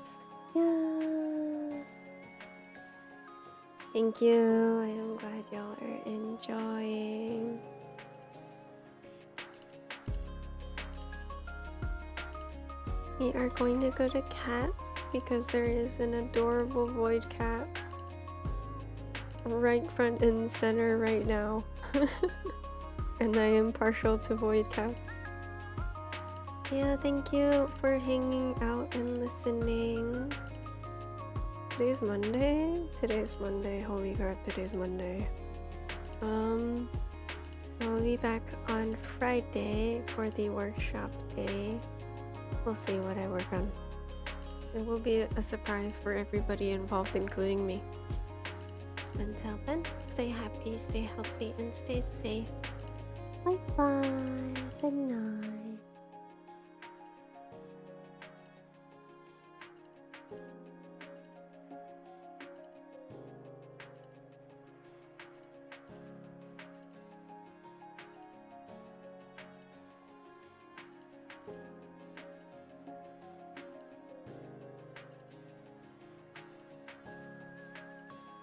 Thank you. I am glad y'all are enjoying. We are going to go to cats because there is an adorable void cat right front and center right now. And I am partial to void cat. Yeah, thank you for hanging out and listening. Today's Monday? Today's Monday. Holy crap, today's Monday. I'll be back on Friday for the workshop day. We'll see what I work on. It will be a surprise for everybody involved, including me. Until then, stay happy, stay healthy, and stay safe. Bye-bye. Good night.